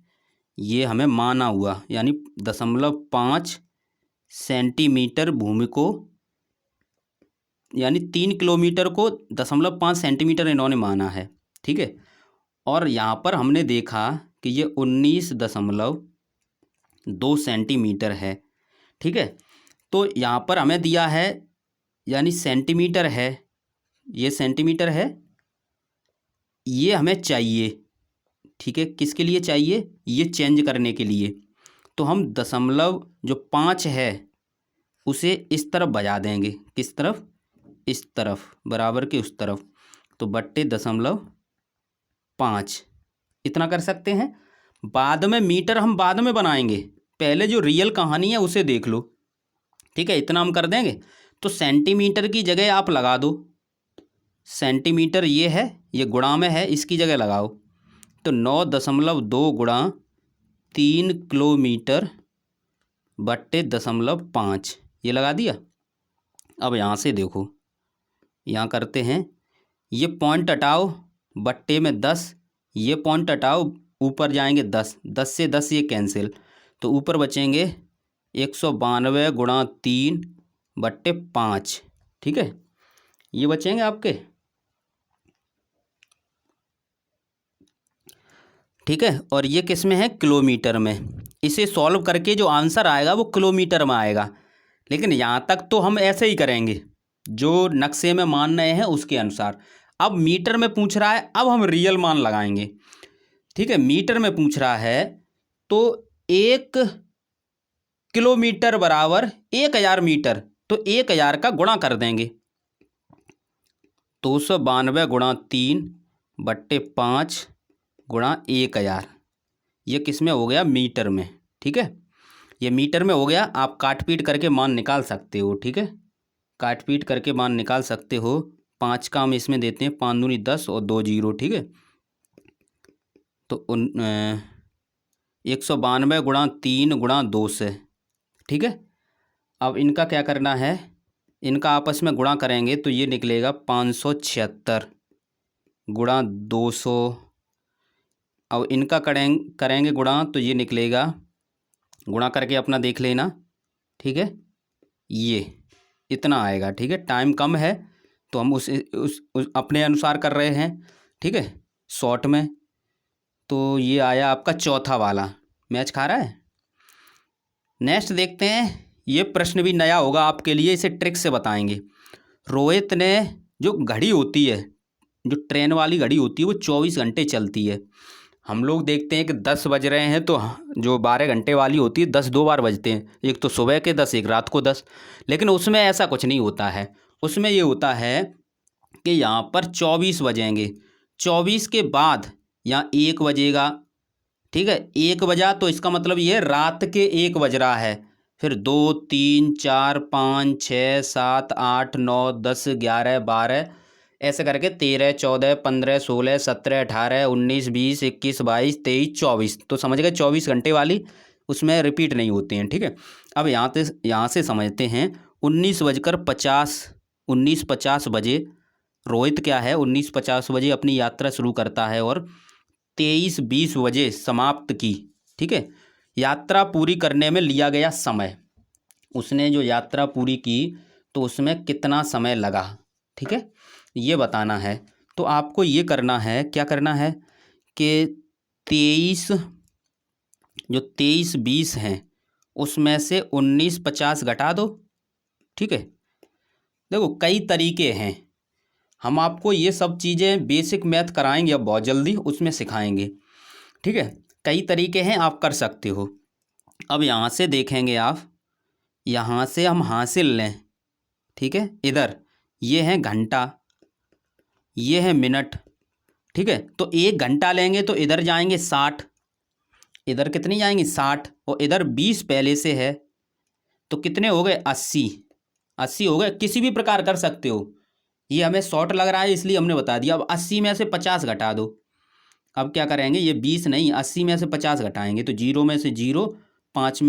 S1: ये हमें माना हुआ, यानी 0.5 सेंटीमीटर भूमि को, यानी 3 किलोमीटर को 0.5 सेंटीमीटर इन्होंने माना है, ठीक है। और यहाँ पर हमने देखा कि ये 19.2 सेंटीमीटर है, ठीक है। तो यहाँ पर हमें दिया है, यानी सेंटीमीटर है, ये सेंटीमीटर है, ये हमें चाहिए, ठीक है। किसके लिए चाहिए, ये चेंज करने के लिए। तो हम दशमलव जो 5 है उसे इस तरफ बजा देंगे, किस तरफ, इस तरफ, बराबर के उस तरफ, तो बट्टे 0.5, इतना कर सकते हैं। बाद में मीटर हम बाद में बनाएंगे, पहले जो रियल कहानी है उसे देख लो, ठीक है। इतना हम कर देंगे। तो सेंटीमीटर की जगह आप लगा दो, सेंटीमीटर ये है, ये गुणा में है, इसकी जगह लगाओ। तो 9.2 गुणा 3 किलोमीटर बट्टे 0.5 ये लगा दिया। अब यहाँ से देखो, यहाँ करते हैं, ये पॉइंट हटाओ, बट्टे में 10, ये पॉइंट हटाओ, ऊपर जाएंगे 10, 10 से 10 ये कैंसिल, तो ऊपर बचेंगे 192 गुणा 3 बट्टे 5, ठीक है, ये बचेंगे आपके, ठीक है। और ये किस में है, किलोमीटर में। इसे सॉल्व करके जो आंसर आएगा वो किलोमीटर में आएगा, लेकिन यहाँ तक तो हम ऐसे ही करेंगे जो नक्शे में मान रहे हैं उसके अनुसार। अब मीटर में पूछ रहा है, अब हम रियल मान लगाएंगे, ठीक है। मीटर में पूछ रहा है तो 1 किलोमीटर बराबर 1000 मीटर, तो 1000 का गुणा कर देंगे, 292 गुणा 3 बट्टे 5 गुणा 1000, ये किस में हो गया, मीटर में, ठीक है। ये मीटर में हो गया। आप काट पीट करके मान निकाल सकते हो, ठीक है, काट पीट करके मान निकाल सकते हो। 5 का हम इसमें देते हैं, 5 दूनी 10 और 2 जीरो, ठीक है। तो 192 गुणा 3 गुणा 2 से, ठीक है। अब इनका क्या करना है, इनका आपस में गुणा करेंगे तो ये निकलेगा 576 गुणा 200। अब इनका करेंगे गुणा तो ये निकलेगा, गुणा करके अपना देख लेना, ठीक है, ये इतना आएगा, ठीक है। टाइम कम है तो हम उस अपने अनुसार कर रहे हैं, ठीक है, शॉर्ट में। तो ये आया आपका चौथा वाला, मैच खा रहा है। नेक्स्ट देखते हैं, ये प्रश्न भी नया होगा आपके लिए, इसे ट्रिक से बताएंगे। रोहित ने, जो घड़ी होती है, जो ट्रेन वाली घड़ी होती है वो 24 घंटे चलती है। हम लोग देखते हैं कि 10 बज रहे हैं, तो जो 12 घंटे वाली होती है 10 2 बार बजते हैं, एक तो सुबह के 10, एक रात को 10। लेकिन उसमें ऐसा कुछ नहीं होता है, उसमें ये होता है कि यहाँ पर 24 बजेंगे, 24 के बाद यहाँ 1 बजेगा, ठीक है, 1 बजा तो इसका मतलब ये रात के 1 बज रहा है। फिर 2 3 4 5 6 7 8 9 10 11 12 ऐसे करके 13 14 15 16 17 18 19 20 21 22 23 24, तो समझ गए 24 घंटे वाली उसमें रिपीट नहीं होते हैं, ठीक है। अब यहाँ से समझते हैं, 19:50 बजे रोहित क्या है, 19:50 बजे अपनी यात्रा शुरू करता है और 23:20 बजे समाप्त की, ठीक है। यात्रा पूरी करने में लिया गया समय, उसने जो यात्रा पूरी की तो उसमें कितना समय लगा, ठीक है, ये बताना है। तो आपको ये करना है, क्या करना है कि 23:20 हैं उसमें से 19:50 घटा दो, ठीक है। देखो कई तरीके हैं, हम आपको ये सब चीज़ें बेसिक मैथ कराएंगे अब बहुत जल्दी, उसमें सिखाएंगे, ठीक है। कई तरीके हैं, आप कर सकते हो। अब यहाँ से देखेंगे आप, यहाँ से हम हासिल लें, ठीक है, इधर ये है घंटा, ये है मिनट, ठीक है। तो 1 घंटा लेंगे तो इधर जाएंगे 60, इधर कितनी जाएंगी 60, और इधर 20 पहले से है तो कितने हो गए 80 हो गए। किसी भी प्रकार कर सकते हो, ये हमें शॉर्ट लग रहा है इसलिए हमने बता दिया। अब 80 में से 50 घटा दो। अब क्या करेंगे, ये 20 नहीं 80 में से 50 घटाएंगे तो 0 में से 0, 8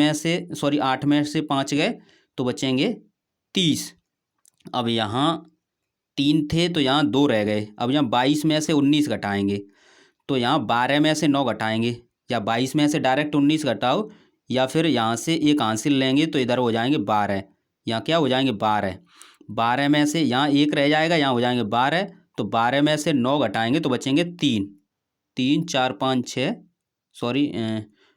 S1: में से 5 गए तो बचेंगे 30। अब यहाँ 3 थे तो यहाँ 2 रह गए। अब यहाँ 22 में से 19 घटाएंगे तो यहाँ 12 में से 9 घटाएंगे, या 22 में से डायरेक्ट 19 घटाओ, या फिर यहाँ से एक हासिल लेंगे तो इधर हो जाएंगे 12, यहाँ क्या हो जाएंगे 12 में से यहाँ 1 रह जाएगा, यहाँ हो जाएंगे 12, तो 12 में से 9 घटाएंगे तो बचेंगे 3, 3 4 5 6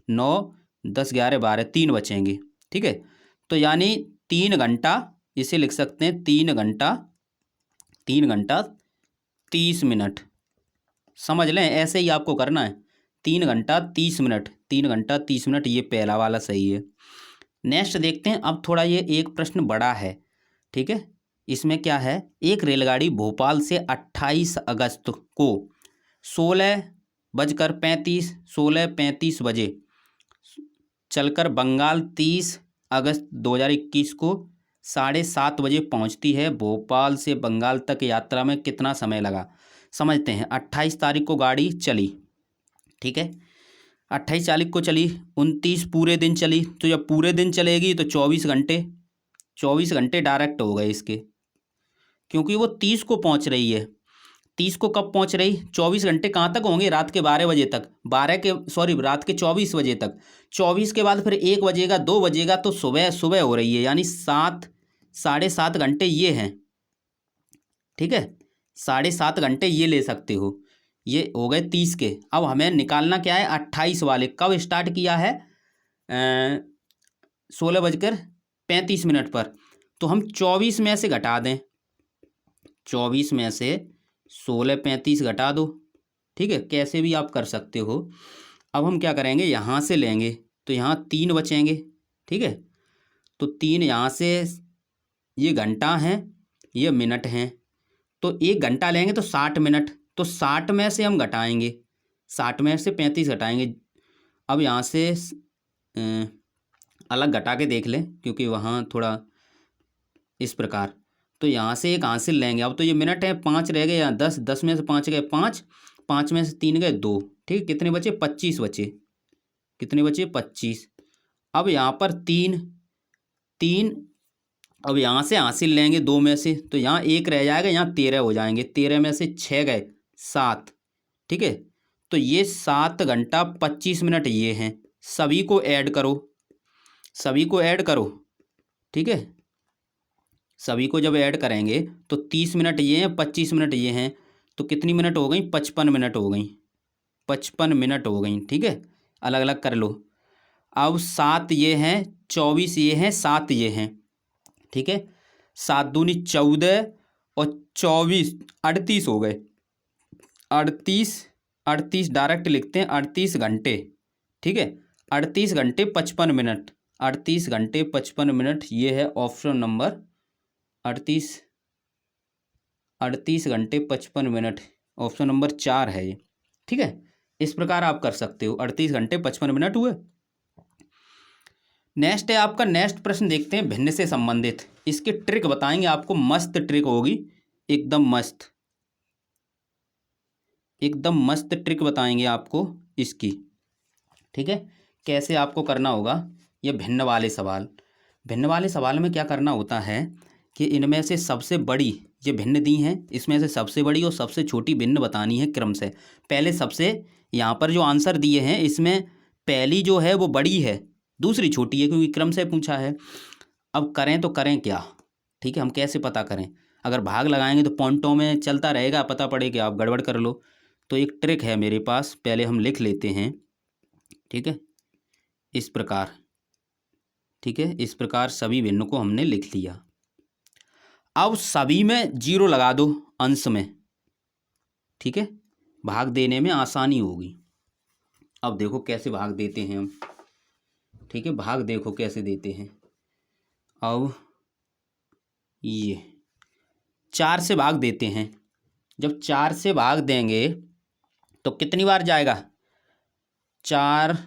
S1: 9 10 11 12 3 बचेंगे, ठीक है। तो यानी 3 घंटा, इसे लिख सकते हैं 3 घंटा 30 मिनट, समझ लें ऐसे ही आपको करना है। 3 घंटा 30 मिनट, 3 घंटा 30 मिनट, ये पहला वाला सही है। नेक्स्ट देखते हैं, अब थोड़ा ये एक प्रश्न बड़ा है, ठीक है। इसमें क्या है, एक रेलगाड़ी भोपाल से 28 अगस्त को 16 बजकर 35 16:35 बजे चलकर बंगाल 30 अगस्त 2021 को 7:30 बजे पहुंचती है। भोपाल से बंगाल तक यात्रा में कितना समय लगा? समझते हैं। 28 तारीख को गाड़ी चली, ठीक है, 28 तारीख को चली, 29 पूरे दिन चली, तो जब पूरे दिन चलेगी तो 24 घंटे डायरेक्ट हो गए इसके, क्योंकि वो 30 को पहुंच रही है। 30 को कब पहुंच रही? 24 घंटे कहाँ तक होंगे? रात के 12 बजे तक, रात के 24 बजे तक। 24 के बाद फिर 1 बजेगा, 2 बजेगा, तो सुबह हो रही है, यानी 7 घंटे ये हैं, ठीक है, 7.5 घंटे ये ले सकते हो। ये हो गए 30 के। अब हमें निकालना क्या है? 28 वाले। कब स्टार्ट किया है? 16:35 पर। तो हम 24 में से घटा दें, 24 में से 16:35 घटा दो, ठीक है, कैसे भी आप कर सकते हो। अब हम क्या करेंगे? यहाँ से लेंगे तो यहाँ 3 बचेंगे, ठीक है, तो 3 यहाँ से, ये घंटा हैं, ये मिनट हैं, तो 1 घंटा लेंगे तो 60 मिनट, तो 60 में से हम घटाएंगे, 60 में से 35 घटाएंगे। अब यहाँ से अलग घटा के देख लें, क्योंकि वहाँ थोड़ा इस प्रकार, तो यहाँ से एक हासिल लेंगे। अब तो ये मिनट है, 5 रह गए, यहाँ 10 में से 5 गए 5, 5 में से 3 गए 2, ठीक, कितने बचे? 25 बचे। कितने बचे? 25। अब यहाँ पर 3, अब यहाँ से हासिल लेंगे 2 में से, तो यहाँ 1 रह जाएगा, यहाँ 13 हो जाएंगे, 13 में से 6 गए 7, ठीक है, तो ये 7 घंटा 25 मिनट ये हैं। सभी को ऐड करो, सभी को ऐड करो, ठीक है, सभी को जब ऐड करेंगे तो 30 मिनट ये हैं, 25 मिनट ये हैं, तो कितनी मिनट हो गई? 55 मिनट हो गई, 55 मिनट हो गई, ठीक है, अलग अलग कर लो। अब 7 ये हैं, 24 ये हैं, 7 ये हैं, ठीक है, 7 दूनी 14 और 24 38 हो गए, 38 डायरेक्ट लिखते हैं, 38 घंटे, ठीक है, 38 घंटे 55 मिनट, 38 घंटे 55 मिनट, ये है ऑप्शन नंबर 38 घंटे 55 मिनट, ऑप्शन नंबर 4 है ये, ठीक है। इस प्रकार आप कर सकते हो, 38 घंटे 55 मिनट हुए। नेक्स्ट है आपका, नेक्स्ट प्रश्न देखते हैं, भिन्न से संबंधित। इसकी ट्रिक बताएंगे आपको, मस्त ट्रिक होगी, एकदम मस्त, एकदम मस्त ट्रिक बताएंगे आपको इसकी, ठीक है, कैसे आपको करना होगा। ये भिन्न वाले सवाल, भिन्न वाले सवाल में क्या करना होता है कि इनमें से सबसे बड़ी, ये भिन्न दी हैं, इसमें से सबसे बड़ी और सबसे छोटी भिन्न बतानी है क्रम से। पहले सबसे, यहाँ पर जो आंसर दिए हैं इसमें पहली जो है वो बड़ी है, दूसरी छोटी है, क्योंकि क्रम से पूछा है। अब करें तो करें क्या, ठीक है, हम कैसे पता करें? अगर भाग लगाएंगे तो पॉइंटों में चलता रहेगा, पता पड़ेगा आप गड़बड़ कर लो। तो एक ट्रिक है मेरे पास, पहले हम लिख लेते हैं, ठीक है, इस प्रकार, ठीक है, इस प्रकार सभी भिन्न को हमने लिख लिया। अब सभी में 0 लगा दो अंश में, ठीक है, भाग देने में आसानी होगी। अब देखो कैसे भाग देते हैं हम, ठीक है, भाग देखो कैसे देते हैं। अब ये 4 से भाग देते हैं, जब 4 से भाग देंगे तो कितनी बार जाएगा? 4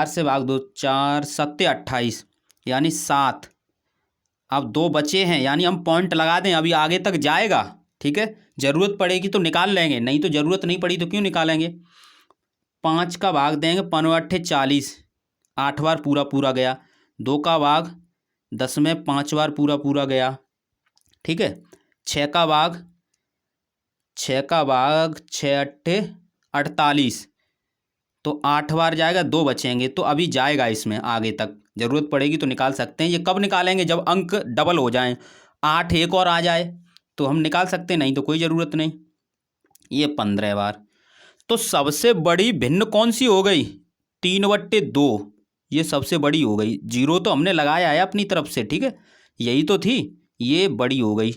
S1: से भाग दो, 4 7 28, यानी 7। अब 2 बचे हैं, यानी हम पॉइंट लगा दें, अभी आगे तक जाएगा, ठीक है, ज़रूरत पड़ेगी तो निकाल लेंगे, नहीं तो ज़रूरत नहीं पड़ी तो क्यों निकालेंगे। 5 का भाग देंगे, 5 8 40, 8 बार पूरा गया। 2 का भाग 10 में 5 बार पूरा गया, ठीक है। 6 का भाग 6 8 48, तो 8 बार जाएगा, 2 बचेंगे, तो अभी जाएगा इसमें आगे तक, ज़रूरत पड़ेगी तो निकाल सकते हैं। ये कब निकालेंगे? जब अंक डबल हो जाएं, 8 एक और आ जाए तो हम निकाल सकते हैं, नहीं तो कोई ज़रूरत नहीं। ये 15 बार। तो सबसे बड़ी भिन्न कौन सी हो गई? 3/2, ये सबसे बड़ी हो गई। 0 तो हमने लगाया है अपनी तरफ से, ठीक है, यही तो थी, ये बड़ी हो गई,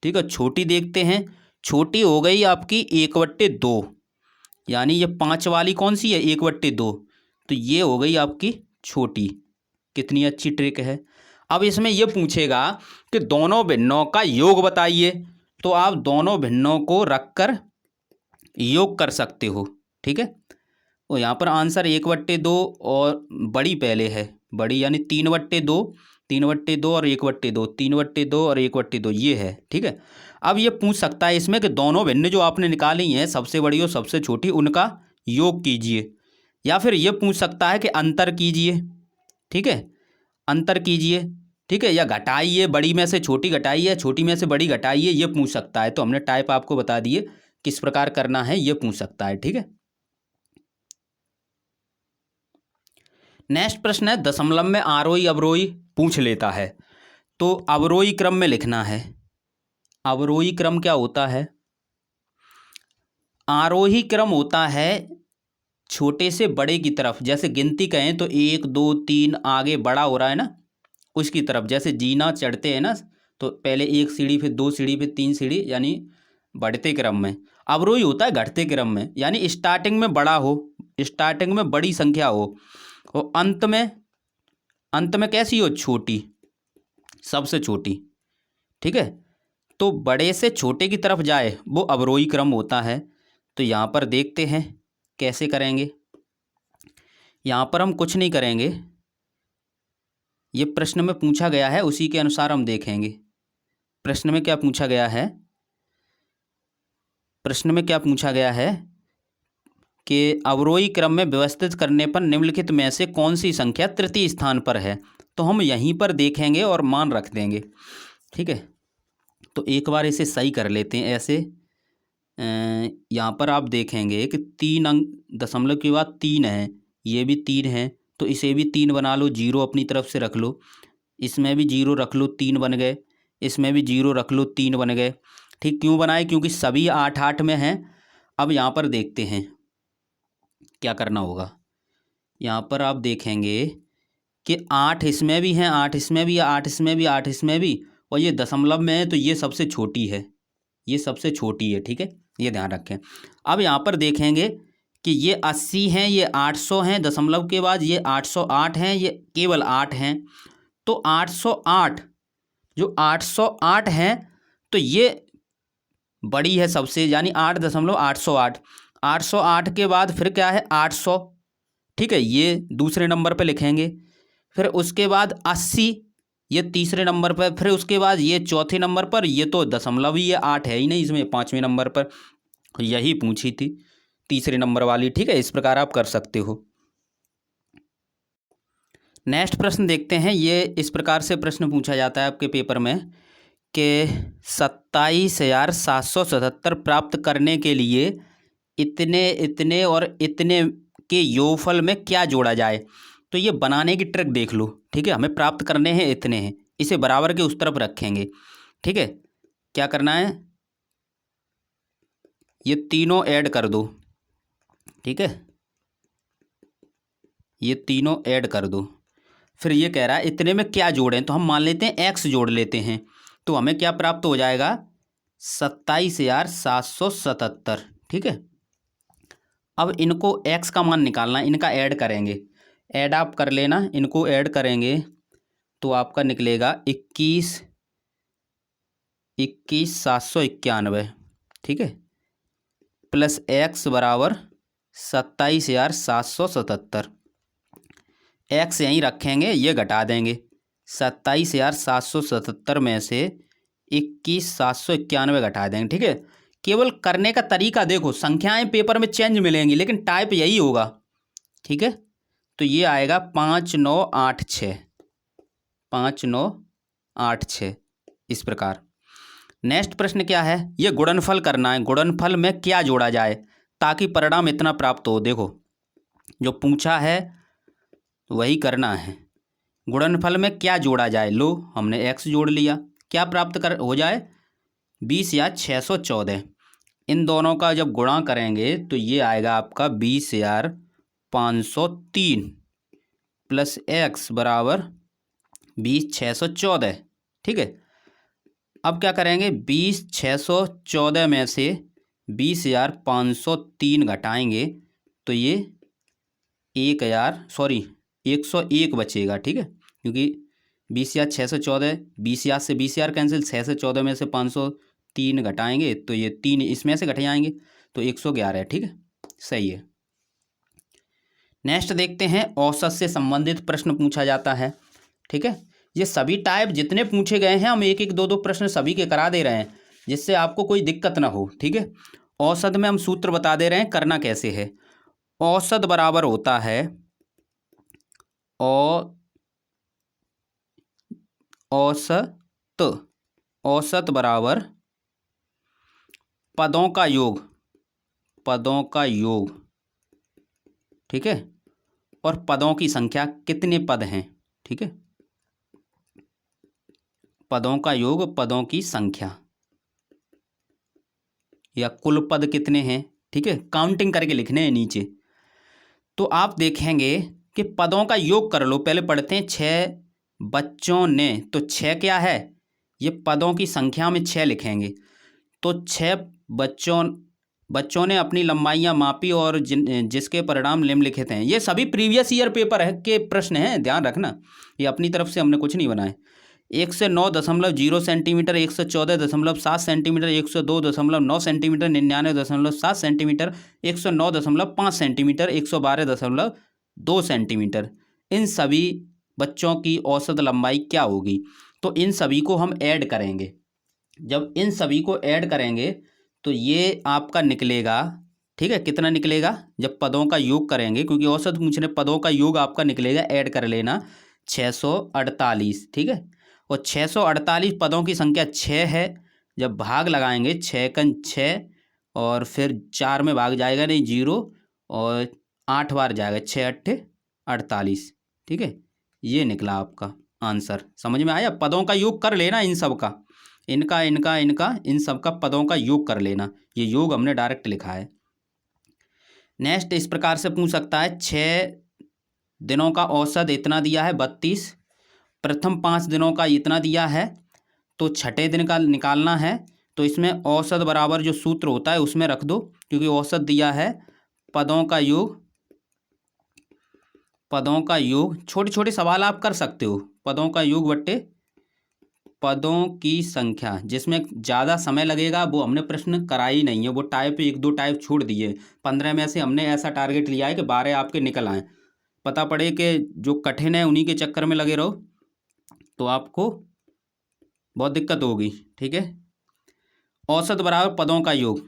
S1: ठीक है। छोटी देखते हैं, छोटी हो गई आपकी 1/2, यानी ये 5 वाली कौन सी है? 1/2, तो ये हो गई आपकी छोटी। कितनी अच्छी ट्रिक है। अब इसमें ये पूछेगा कि दोनों भिन्नों का योग बताइए, तो आप दोनों भिन्नों को रखकर योग कर सकते हो, ठीक है। और यहाँ पर आंसर 1/2 और बड़ी पहले है, बड़ी यानी 3/2, 3/2 और 1/2, 3/2 और 1/2 ये है, ठीक है। अब ये पूछ सकता है इसमें कि दोनों भिन्न जो आपने निकाली हैं, सबसे बड़ी और सबसे छोटी, उनका योग कीजिए, या फिर ये पूछ सकता है कि अंतर कीजिए, ठीक है, अंतर कीजिए, ठीक है, या घटाइए, बड़ी में से छोटी घटाइए, छोटी में से बड़ी घटाइए, ये पूछ सकता है। तो हमने टाइप आपको बता दिए किस प्रकार करना है, ये पूछ सकता है, ठीक है। नेक्स्ट प्रश्न है, दशमलव में आरोही अवरोही पूछ लेता है, तो अवरोही क्रम में लिखना है। अवरोही क्रम क्या होता है? आरोही क्रम होता है छोटे से बड़े की तरफ, जैसे गिनती कहें तो 1 2 3 आगे बड़ा हो रहा है ना, उसकी तरफ। जैसे जीना चढ़ते हैं ना, तो पहले 1 सीढ़ी, फिर 2 सीढ़ी, फिर 3 सीढ़ी, यानी बढ़ते क्रम में। अवरोही होता है घटते क्रम में, यानी स्टार्टिंग में बड़ा हो, स्टार्टिंग में बड़ी संख्या हो, और अंत में कैसी हो? छोटी, सबसे छोटी, ठीक है। तो बड़े से छोटे की तरफ जाए वो अवरोही क्रम होता है। तो यहाँ पर देखते हैं कैसे करेंगे। यहाँ पर हम कुछ नहीं करेंगे, ये प्रश्न में पूछा गया है उसी के अनुसार हम देखेंगे। प्रश्न में क्या पूछा गया है? प्रश्न में क्या पूछा गया है कि अवरोही क्रम में व्यवस्थित करने पर निम्नलिखित में से कौन सी संख्या तृतीय स्थान पर है। तो हम यहीं पर देखेंगे और मान रख देंगे, ठीक है। तो एक बार इसे सही कर लेते हैं ऐसे। यहाँ पर आप देखेंगे कि 3 अंक, दशमलव के बाद 3 है, ये भी 3 है, तो इसे भी 3 बना लो, 0 अपनी तरफ से रख लो, इसमें भी 0 रख लो, 3 बन गए, इसमें भी 0 रख लो, 3 बन गए, ठीक। क्यों बनाए? क्योंकि सभी 8-8 में हैं। अब यहाँ पर देखते हैं क्या करना होगा। यहाँ पर आप देखेंगे कि 8 इसमें भी हैं, 8 इसमें भी, 8 इसमें भी, 8 इसमें भी, और ये दशमलव में है, तो ये सबसे छोटी है, ये सबसे छोटी है, ठीक है, ये ध्यान रखें। अब यहाँ पर देखेंगे कि ये 80 हैं, ये 800 हैं, दशमलव के बाद ये 808 हैं, ये केवल 8 हैं। तो 808, जो 808 हैं, तो ये बड़ी है सबसे, यानी 8.808। 808 के बाद फिर क्या है? 800, ठीक है, ये दूसरे नंबर पे लिखेंगे। फिर उसके बाद 80, ये तीसरे नंबर पर। फिर उसके बाद ये चौथे नंबर पर, ये तो दशमलव ही है, 8 है ही नहीं इसमें, 5वें नंबर पर। यही पूछी थी तीसरे नंबर वाली, ठीक है। इस प्रकार आप कर सकते हो। नेक्स्ट प्रश्न देखते हैं। ये इस प्रकार से प्रश्न पूछा जाता है आपके पेपर में कि 27,777 प्राप्त करने के लिए इतने इतने और इतने के योगफल में क्या जोड़ा जाए। तो ये बनाने की ट्रिक देख लो, ठीक है। हमें प्राप्त करने हैं इतने हैं, इसे बराबर के उस तरफ रखेंगे, ठीक है। क्या करना है? ये तीनों ऐड कर दो, ठीक है, ये तीनों ऐड कर दो। फिर ये कह रहा है इतने में क्या जोड़ें, तो हम मान लेते हैं एक्स जोड़ लेते हैं। तो हमें क्या प्राप्त हो जाएगा? 27,777, ठीक है। अब इनको एक्स का मान निकालना है, इनका ऐड करेंगे, ऐड आप कर लेना, इनको ऐड करेंगे तो आपका निकलेगा 21,791, ठीक है, प्लस एक्स बराबर 27,777। एक्स यहीं रखेंगे, ये घटा देंगे। 27,777 में से 21,791 घटा देंगे, ठीक है। केवल करने का तरीका देखो, संख्याएं पेपर में चेंज मिलेंगी लेकिन टाइप यही होगा, ठीक है। तो ये आएगा 5986, 5986, इस प्रकार। नेक्स्ट प्रश्न क्या है? ये गुणनफल करना है। गुणनफल में क्या जोड़ा जाए ताकि परिणाम इतना प्राप्त हो। देखो जो पूछा है वही करना है। गुणनफल में क्या जोड़ा जाए? लो हमने एक्स जोड़ लिया, क्या प्राप्त कर हो जाए? 20 या 614। इन दोनों का जब गुणा करेंगे तो ये आएगा आपका 20,503 प्लस एक्स बराबर 20,614, ठीक है। अब क्या करेंगे? 20,614 में से 20,503 घटाएंगे तो ये 101 बचेगा, ठीक है। क्योंकि 20,614, 20,000 से 20,000 कैंसिल, 6 से 14 में से 503 घटाएंगे तो ये 3 इसमें से घट जाएंगे, तो 111 है, ठीक है, सही है। नेक्स्ट देखते हैं, औसत से संबंधित प्रश्न पूछा जाता है, ठीक है। ये सभी टाइप जितने पूछे गए हैं हम एक एक दो दो प्रश्न सभी के करा दे रहे हैं, जिससे आपको कोई दिक्कत ना हो, ठीक है। औसत में हम सूत्र बता दे रहे हैं, करना कैसे है। औसत बराबर होता है औसत, औसत बराबर पदों का योग, पदों का योग, ठीक है, और पदों की संख्या, कितने पद हैं, ठीक है, पदों का योग, पदों की संख्या, या कुल पद कितने हैं, ठीक है, काउंटिंग करके लिखने हैं नीचे। तो आप देखेंगे कि पदों का योग कर लो, पहले पढ़ते हैं। 6 बच्चों ने, तो 6 क्या है, ये पदों की संख्या में 6 लिखेंगे। तो 6 बच्चों ने अपनी लंबाइयाँ मापी और जिसके परिणाम निम्नलिखित हैं। ये सभी प्रीवियस ईयर पेपर है के प्रश्न हैं, ध्यान रखना, ये अपनी तरफ से हमने कुछ नहीं बनाए। 109.0 centimetre, 114.7 centimetre, 102.9 centimetre, 99.7 centimetre, 109.5 centimetre, 112.2 centimetre, इन सभी बच्चों की औसत लंबाई क्या होगी। तो इन सभी को हम ऐड करेंगे। जब इन सभी को ऐड करेंगे तो ये आपका निकलेगा, ठीक है, कितना निकलेगा, जब पदों का योग करेंगे, क्योंकि औसत पूछ रहे, पदों का योग आपका निकलेगा, ऐड कर लेना, 648, ठीक है। और 648 पदों की संख्या 6 है, जब भाग लगाएंगे 6 कन 6 और फिर 4 में भाग जाएगा नहीं 0 और 8 बार जाएगा, 6 8 48, ठीक है, ये निकला आपका आंसर। समझ में आया। पदों का योग कर लेना इन सब का, इनका इनका इनका इन सब का पदों का योग कर लेना, ये योग हमने डायरेक्ट लिखा है। नेक्स्ट इस प्रकार से पूछ सकता है, 6 दिनों का औसत इतना दिया है 32, प्रथम 5 दिनों का इतना दिया है, तो छठे दिन का निकालना है। तो इसमें औसत बराबर जो सूत्र होता है उसमें रख दो, क्योंकि औसत दिया है पदों का योग, पदों का योग, छोटे छोटे सवाल आप कर सकते हो, पदों का योग बट्टे पदों की संख्या। जिसमें ज़्यादा समय लगेगा वो हमने प्रश्न कराई नहीं है, वो टाइप 1 2 टाइप छोड़ दिए। 15 में से हमने ऐसा टारगेट लिया है कि 12 आपके निकल आए। पता पड़े कि जो कठिन है उन्हीं के चक्कर में लगे रहो तो आपको बहुत दिक्कत होगी, ठीक है। औसत बराबर पदों का योग,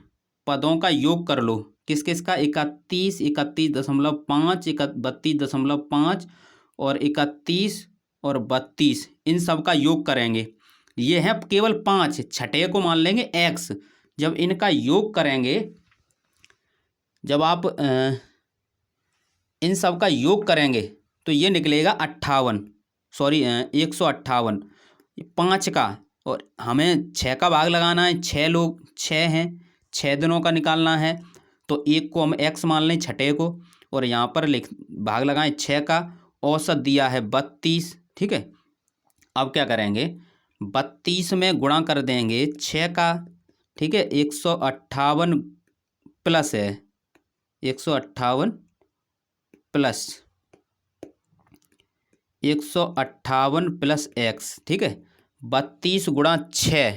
S1: पदों का योग कर लो, किस किस का, 31, 31.5, 32.5 और 31 और 32, इन सब का योग करेंगे। ये है केवल 5, छठे को मान लेंगे x। जब इनका योग करेंगे, जब आप इन सब का योग करेंगे तो ये निकलेगा 158, 5 का, और हमें 6 का भाग लगाना है, 6 लोग 6 हैं, 6 दिनों का निकालना है, तो 1 को हम x मान लें छठे को, और यहाँ पर भाग लगाएं 6 का, औसत दिया है 32, ठीक है। अब क्या करेंगे, 32 में गुणा कर देंगे 6 का, ठीक है, 158 प्लस है, 158 प्लस 158 प्लस x, ठीक है, 32 गुणा 6,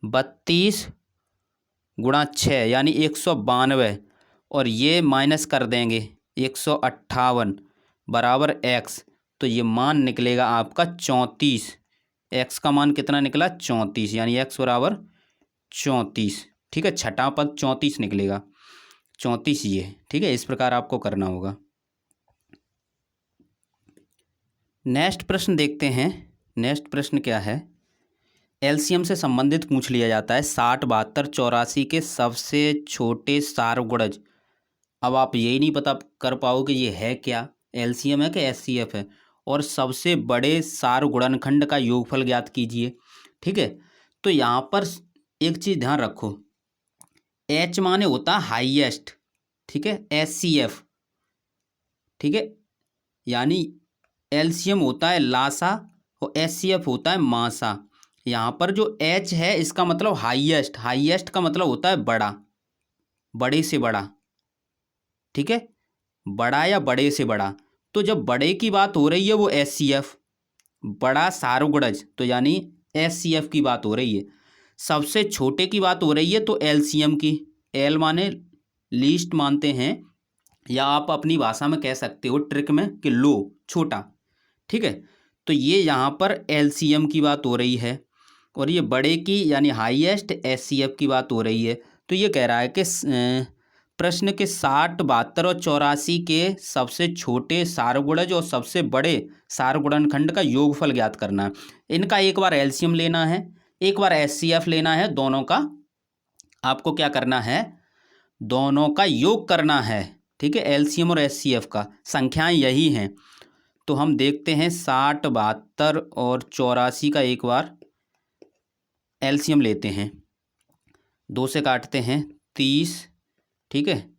S1: 32 गुणा 6 यानी 192, और ये माइनस कर देंगे 158 बराबर x, तो ये मान निकलेगा आपका 34। x का मान कितना निकला, 34, यानी x बराबर 34, ठीक है, छठा पद 34 निकलेगा, 34 ये, ठीक है। इस प्रकार आपको करना होगा। नेक्स्ट प्रश्न देखते हैं। नेक्स्ट प्रश्न क्या है, एलसीएम से संबंधित पूछ लिया जाता है। 60, 72, 84 के सबसे छोटे सारगुणज। अब आप यही नहीं पता कर पाओगे ये है क्या, एलसीएम है कि एचसीएफ है। और सबसे बड़े सारगुणनखंड का योगफल ज्ञात कीजिए, ठीक है। तो यहाँ पर एक चीज़ ध्यान रखो, एच माने होता है हाईएस्ट, ठीक है, एचसीएफ, ठीक है, यानी एलसीएम होता है लासा और एचसीएफ होता है मासा। यहाँ पर जो एच है इसका मतलब हाईएस्ट, हाईएस्ट का मतलब होता है बड़ा, बड़े से बड़ा, ठीक है, बड़ा या बड़े से बड़ा। तो जब बड़े की बात हो रही है वो एचसीएफ, बड़ा सारगुणज, तो यानी एचसीएफ की बात हो रही है। सबसे छोटे की बात हो रही है तो एलसीएम की, एल माने लीस्ट मानते हैं, या आप अपनी भाषा में कह सकते हो ट्रिक में कि लो, छोटा। ठीक है, तो ये यहाँ पर एलसीएम की बात हो रही है, और ये बड़े की यानी हाईएस्ट एचसीएफ की बात हो रही है। तो ये कह रहा है कि प्रश्न के 60, 72 और 84 के सबसे छोटे सारगुणज और सबसे बड़े सारगुणनखंड का योगफल ज्ञात करना है। इनका एक बार एलसीएम लेना है, एक बार एचसीएफ लेना है, दोनों का आपको क्या करना है, दोनों का योग करना है। ठीक है, एलसीएम और एचसीएफ का, संख्याएं यही हैं। तो हम देखते हैं 60, 72 और 84 का एक बार एलसीएम लेते हैं। 2 से काटते हैं 30, ठीक है,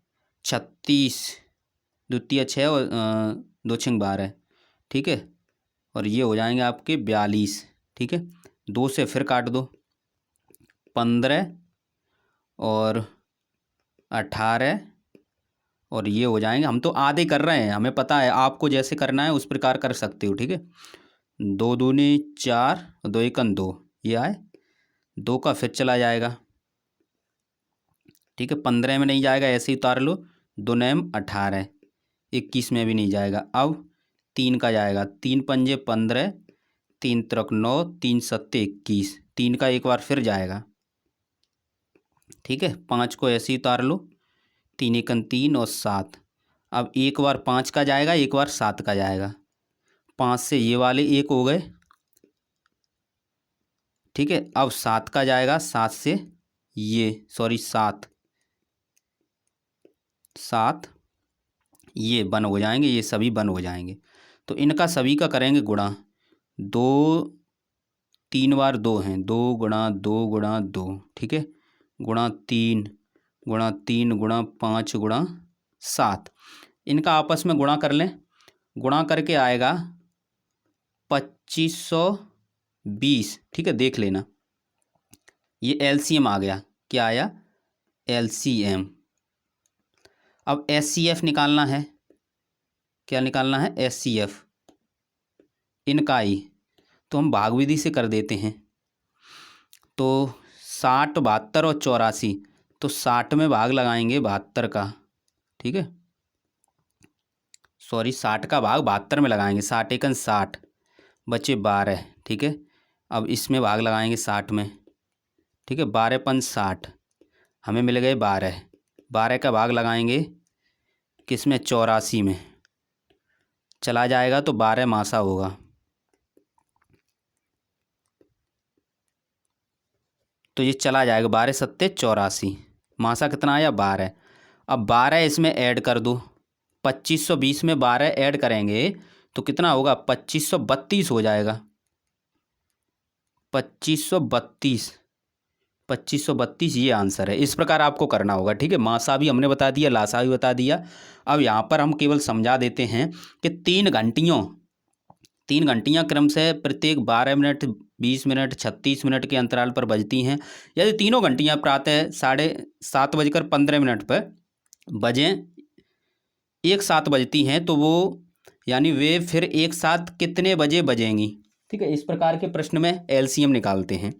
S1: 36, द्वितीय 6 और 2 6 12, ठीक है, और ये हो जाएंगे आपके 42। ठीक है, 2 से फिर काट दो, 15 और 18, और ये हो जाएंगे, हम तो आधे कर रहे हैं, हमें पता है, आपको जैसे करना है उस प्रकार कर सकते हो। ठीक है, 2 दूनी 4, 2 एकन 2, ये आए, 2 का फिर चला जाएगा। ठीक है, 15 में नहीं जाएगा, ऐसे ही उतार लो, 2 नैम 18, 21 में भी नहीं जाएगा। अब 3 का जाएगा, 3 पंजे 15, 3 त्रिक 9, 3 सत्ते 21, 3 का एक बार फिर जाएगा। ठीक है, 5 को ऐसे ही उतार लो, 3 एकन 3 और 7। अब एक बार 5 का जाएगा, एक बार 7 का जाएगा, 5 से ये वाले एक हो गए। ठीक है, अब 7 का जाएगा, 7 से ये, सॉरी 7 ये बन हो जाएंगे, ये सभी बन हो जाएंगे। तो इनका सभी का करेंगे गुणा, 2 3 बार 2 हैं, 2 गुणा 2 गुणा 2, ठीक है, गुणा 3 गुणा 3 गुणा 5 गुणा 7। इनका आपस में गुणा कर लें, गुणा करके आएगा 2520। ठीक है, देख लेना, ये एलसीएम आ गया। क्या आया? एलसीएम। अब एचसीएफ निकालना है। क्या निकालना है? एचसीएफ, इनका ही। तो हम भाग विधि से कर देते हैं। तो 60, 72 और 84, तो 60 में भाग लगाएंगे 72 का। ठीक है, सॉरी 60 का भाग 72 में लगाएंगे, 60 एकन 60, बचे 12। ठीक है, अब इसमें भाग लगाएंगे 60 में। ठीक है, 12 पंच 60, हमें मिल गए 12। 12 का भाग लगाएंगे किस में? 84 में। चला जाएगा तो 12 मासा होगा। तो ये चला जाएगा, 12 सत्ते 84, मासा कितना आया? 12। अब 12 इसमें ऐड कर दो, 2520 में 12 ऐड करेंगे तो कितना होगा? 2532 हो जाएगा। 2532, 2532 ये आंसर है। इस प्रकार आपको करना होगा। ठीक है, मासा भी हमने बता दिया, लासा भी बता दिया। अब यहाँ पर हम केवल समझा देते हैं कि 3 घंटियाँ क्रम से प्रत्येक 12 मिनट, 20 मिनट, 36 मिनट के अंतराल पर बजती हैं। यदि तीनों घंटियाँ प्रातः 7:15 पर बजें, एक साथ बजती हैं, तो वो यानी वे फिर एक साथ कितने बजे बजेंगी? ठीक है, इस प्रकार के प्रश्न में एलसीएम निकालते हैं।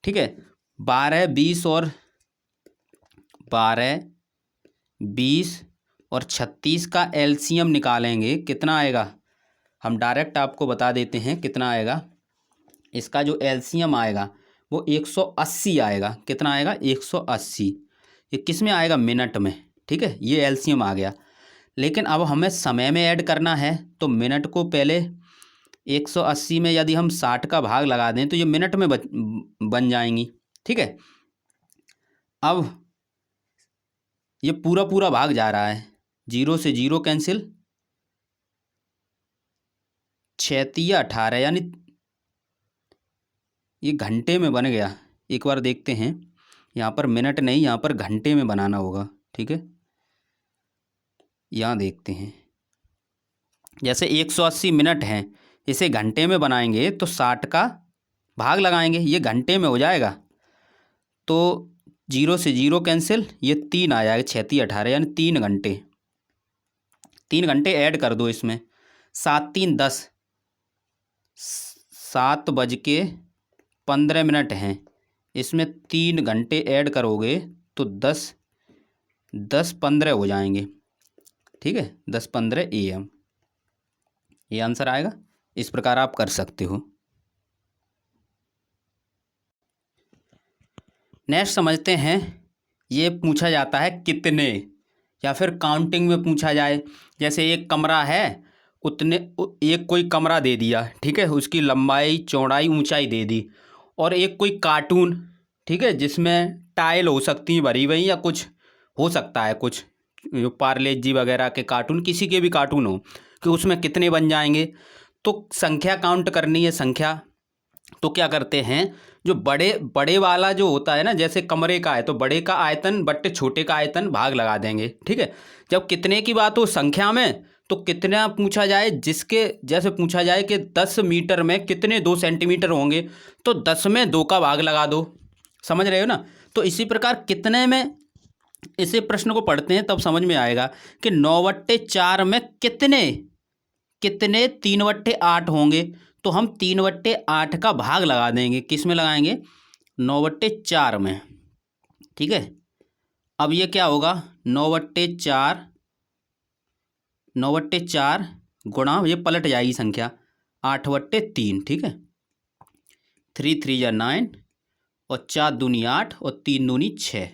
S1: ठीक है, 12, 20 और 12, 20 और 36 का एलसीएम निकालेंगे, कितना आएगा? हम डायरेक्ट आपको बता देते हैं कितना आएगा। इसका जो एलसीएम आएगा वो 180 आएगा। कितना आएगा? 180। ये किस में आएगा? मिनट में। ठीक है, ये एलसीएम आ गया। लेकिन अब हमें समय में ऐड करना है, तो मिनट को पहले 180 में यदि हम 60 का भाग लगा दें तो ये मिनट में बन जाएंगी। ठीक है, अब ये पूरा पूरा भाग जा रहा है, 0 से 0 कैंसिल, 6 18, यानी ये घंटे में बन गया। एक बार देखते हैं, यहाँ पर मिनट नहीं, यहाँ पर घंटे में बनाना होगा। ठीक है, यहाँ देखते हैं, जैसे 180 मिनट हैं, इसे घंटे में बनाएंगे तो 60 का भाग लगाएंगे, ये घंटे में हो जाएगा। तो 0 से 0 कैंसिल, ये 3 आ जाएगा, 6 18, यानी 3 घंटे। 3 घंटे ऐड कर दो इसमें, 7 3 10, 7:15 हैं, इसमें 3 घंटे ऐड करोगे तो 10 10:15 हो जाएंगे, ठीक है, 10:15 AM, ये आंसर आएगा। इस प्रकार आप कर सकते हो। नेक्स्ट समझते हैं, ये पूछा जाता है कितने, या फिर काउंटिंग में पूछा जाए। जैसे एक कमरा है, उतने एक कोई कमरा दे दिया, ठीक है, उसकी लंबाई चौड़ाई ऊंचाई दे दी, और एक कोई कार्टून, ठीक है, जिसमें टाइल हो सकती है भरी हुई, या कुछ हो सकता है, कुछ पार्ले जी वगैरह के कार्टून, किसी के भी कार्टून हो, कि उसमें कितने बन जाएंगे। तो संख्या काउंट करनी है, संख्या। तो क्या करते हैं, जो बड़े बड़े वाला जो होता है ना, जैसे कमरे का है तो बड़े का आयतन बट्टे छोटे का आयतन भाग लगा देंगे, ठीक है। जब कितने की बात हो संख्या में, तो कितना पूछा जाए, जिसके जैसे पूछा जाए कि 10 मीटर में कितने 2 सेंटीमीटर होंगे, तो 10 में 2 का भाग लगा दो, समझ रहे हो ना। तो इसी प्रकार कितने में, इसी प्रश्न को पढ़ते हैं तब समझ में आएगा कि 9/4 में कितने कितने 3/8 होंगे। तो हम 3/8 का भाग लगा देंगे, किस में लगाएंगे, 9/4 में, ठीक है। अब ये क्या होगा, 9/4 गुणा, ये पलट जाएगी संख्या, 8/3, ठीक है। 3 3 या 9, और 4 दूनी 8, और 3 दूनी 6,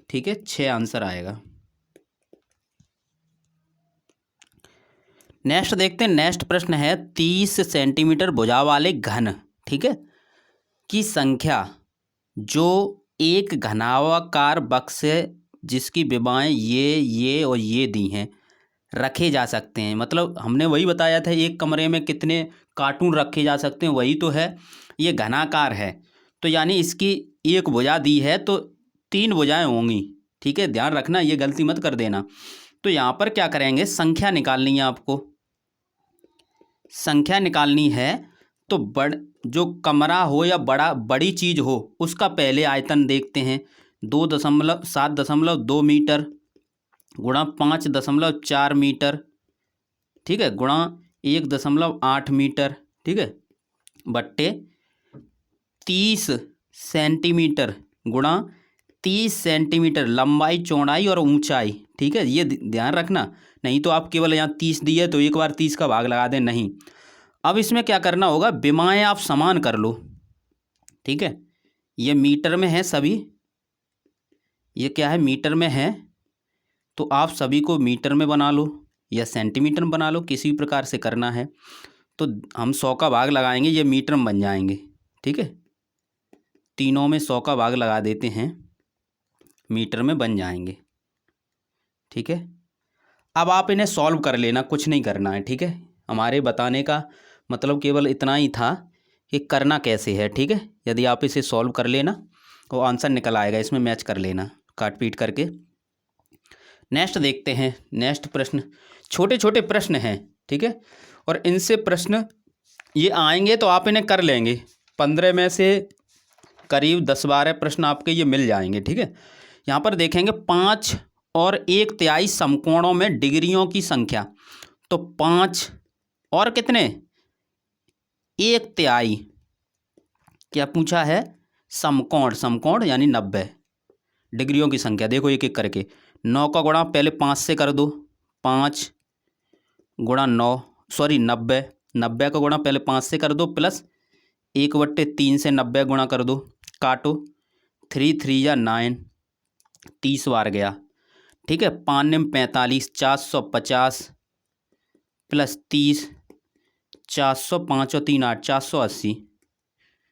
S1: ठीक है, 6 आंसर आएगा। नेक्स्ट देखते हैं, नेक्स्ट प्रश्न है 30 सेंटीमीटर भुजा वाले घन, ठीक है, की संख्या जो एक घनावाकार बक्स है जिसकी विमाएं ये और ये दी हैं, रखे जा सकते हैं। मतलब हमने वही बताया था, एक कमरे में कितने कार्टून रखे जा सकते हैं, वही तो है। ये घनाकार है, तो यानी इसकी एक भुजा दी है तो 3 भुजाएं होंगी, ठीक है, ध्यान रखना, ये गलती मत कर देना। तो यहाँ पर क्या करेंगे, संख्या निकालनी है आपको, संख्या निकालनी है। तो जो कमरा हो या बड़ी चीज़ हो, उसका पहले आयतन देखते हैं, 7.2 मीटर गुणा 5.4 मीटर, ठीक है, गुणा 1.8 मीटर, ठीक है, बट्टे 30 सेंटीमीटर गुणा 30 सेंटीमीटर लंबाई चौड़ाई और ऊंचाई, ठीक है, ये ध्यान रखना। नहीं तो आप केवल यहाँ 30 दिए तो एक बार 30 का भाग लगा दें, नहीं। अब इसमें क्या करना होगा, विमाएं आप समान कर लो, ठीक है। ये मीटर में है सभी, ये क्या है, मीटर में है, तो आप सभी को मीटर में बना लो या सेंटीमीटर में बना लो, किसी भी प्रकार से करना है। तो हम 100 का भाग लगाएंगे, ये मीटर में बन जाएंगे, ठीक है, तीनों में 100 का भाग लगा देते हैं, मीटर में बन जाएंगे, ठीक है। अब आप इन्हें सॉल्व कर लेना, कुछ नहीं करना है, ठीक है। हमारे बताने का मतलब केवल इतना ही था कि करना कैसे है, ठीक है। यदि आप इसे सॉल्व कर लेना तो आंसर निकल आएगा, इसमें मैच कर लेना काट पीट करके। नेक्स्ट देखते हैं, नेक्स्ट प्रश्न, छोटे छोटे प्रश्न हैं, ठीक है, और इनसे प्रश्न ये आएंगे तो आप इन्हें कर लेंगे। 15 में से करीब 10-12 प्रश्न आपके ये मिल जाएंगे, ठीक है। यहाँ पर देखेंगे 5 और 1/3 समकोणों में डिग्रियों की संख्या। तो 5 और कितने, 1/3, क्या पूछा है, समकोण यानी 90 डिग्रियों की संख्या। देखो एक एक करके, 9 का गुणा पहले 5 से कर दो, 5 गुणा 9, सॉरी 90 का गुणा पहले 5 से कर दो, प्लस 1/3 से 90 गुणा कर दो, काटो, 3 3 या 9, 30 बार गया, ठीक है। 5 45, 450 प्लस 30, 405 और 3 8, 480,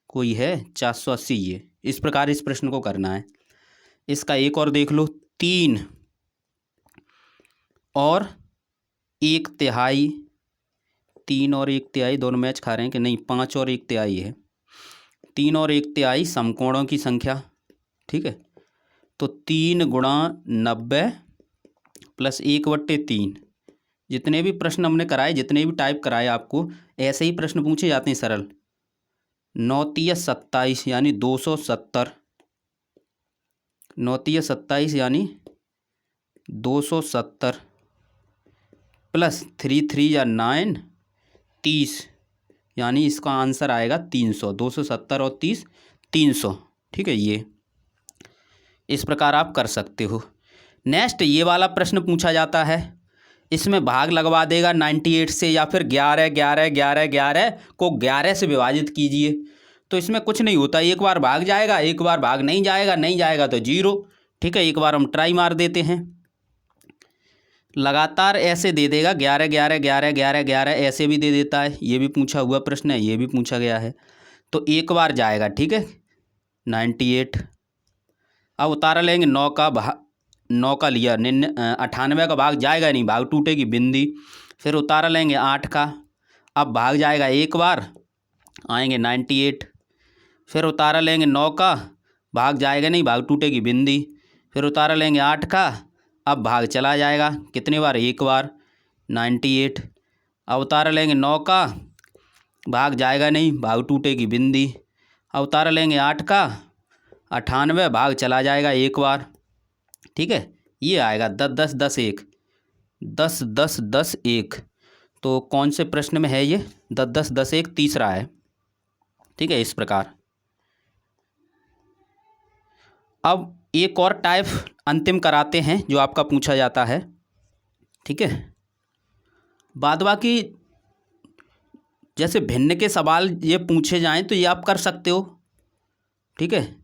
S1: कोई है 480, ये इस प्रकार इस प्रश्न को करना है। इसका एक और देख लो, 3 और 1/3, 3 और 1/3 दोनों मैच खा रहे हैं कि नहीं, 5 और 1/3 है, 3 और 1/3 समकोणों की संख्या, ठीक है। तो 3 गुणा 90 प्लस 1/3, जितने भी प्रश्न हमने कराए, जितने भी टाइप कराए आपको, ऐसे ही प्रश्न पूछे जाते हैं सरल। 9 3 27 यानी 270, 9 3 27 यानी 270, प्लस 3 3 या 9, 30, यानी इसका आंसर आएगा 300, 270 और 30, 300, ठीक है। ये इस प्रकार आप कर सकते हो। नेक्स्ट ये वाला प्रश्न पूछा जाता है, इसमें भाग लगवा देगा 98 से, या फिर 11 11 11 11 को 11 से विभाजित कीजिए। तो इसमें कुछ नहीं होता, एक बार भाग जाएगा, एक बार भाग नहीं जाएगा, नहीं जाएगा तो 0। ठीक है, एक बार हम ट्राई मार देते हैं। लगातार ऐसे दे देगा 11 11 11 11 11, ऐसे भी दे देता है। ये भी पूछा हुआ प्रश्न है, ये भी पूछा गया है। तो एक बार जाएगा, ठीक है, 98। अब उतारा लेंगे 9 का लिया, 98 का भाग जाएगा नहीं, भाग टूटेगी बिंदी। फिर उतारा लेंगे 8 का, अब भाग जाएगा एक बार, आएंगे 98। फिर उतारा लेंगे 9 का, भाग जाएगा नहीं, भाग टूटेगी बिंदी। फिर उतारा लेंगे 8 का, अब भाग चला जाएगा कितने बार, एक बार, 98। अब उतारा लेंगे 9 का, भाग जाएगा नहीं, भाग टूटेगी बिंदी। अब उतारा लेंगे 8 का, 98, भाग चला जाएगा एक बार। ठीक है, ये आएगा 10 10 10 1, 10 10 10 1। तो कौन से प्रश्न में है ये, 10 10 10 1 तीसरा है। ठीक है, इस प्रकार। अब एक और टाइप अंतिम कराते हैं जो आपका पूछा जाता है। ठीक है, बाद बाकी जैसे भिन्न के सवाल ये पूछे जाएं तो ये आप कर सकते हो। ठीक है,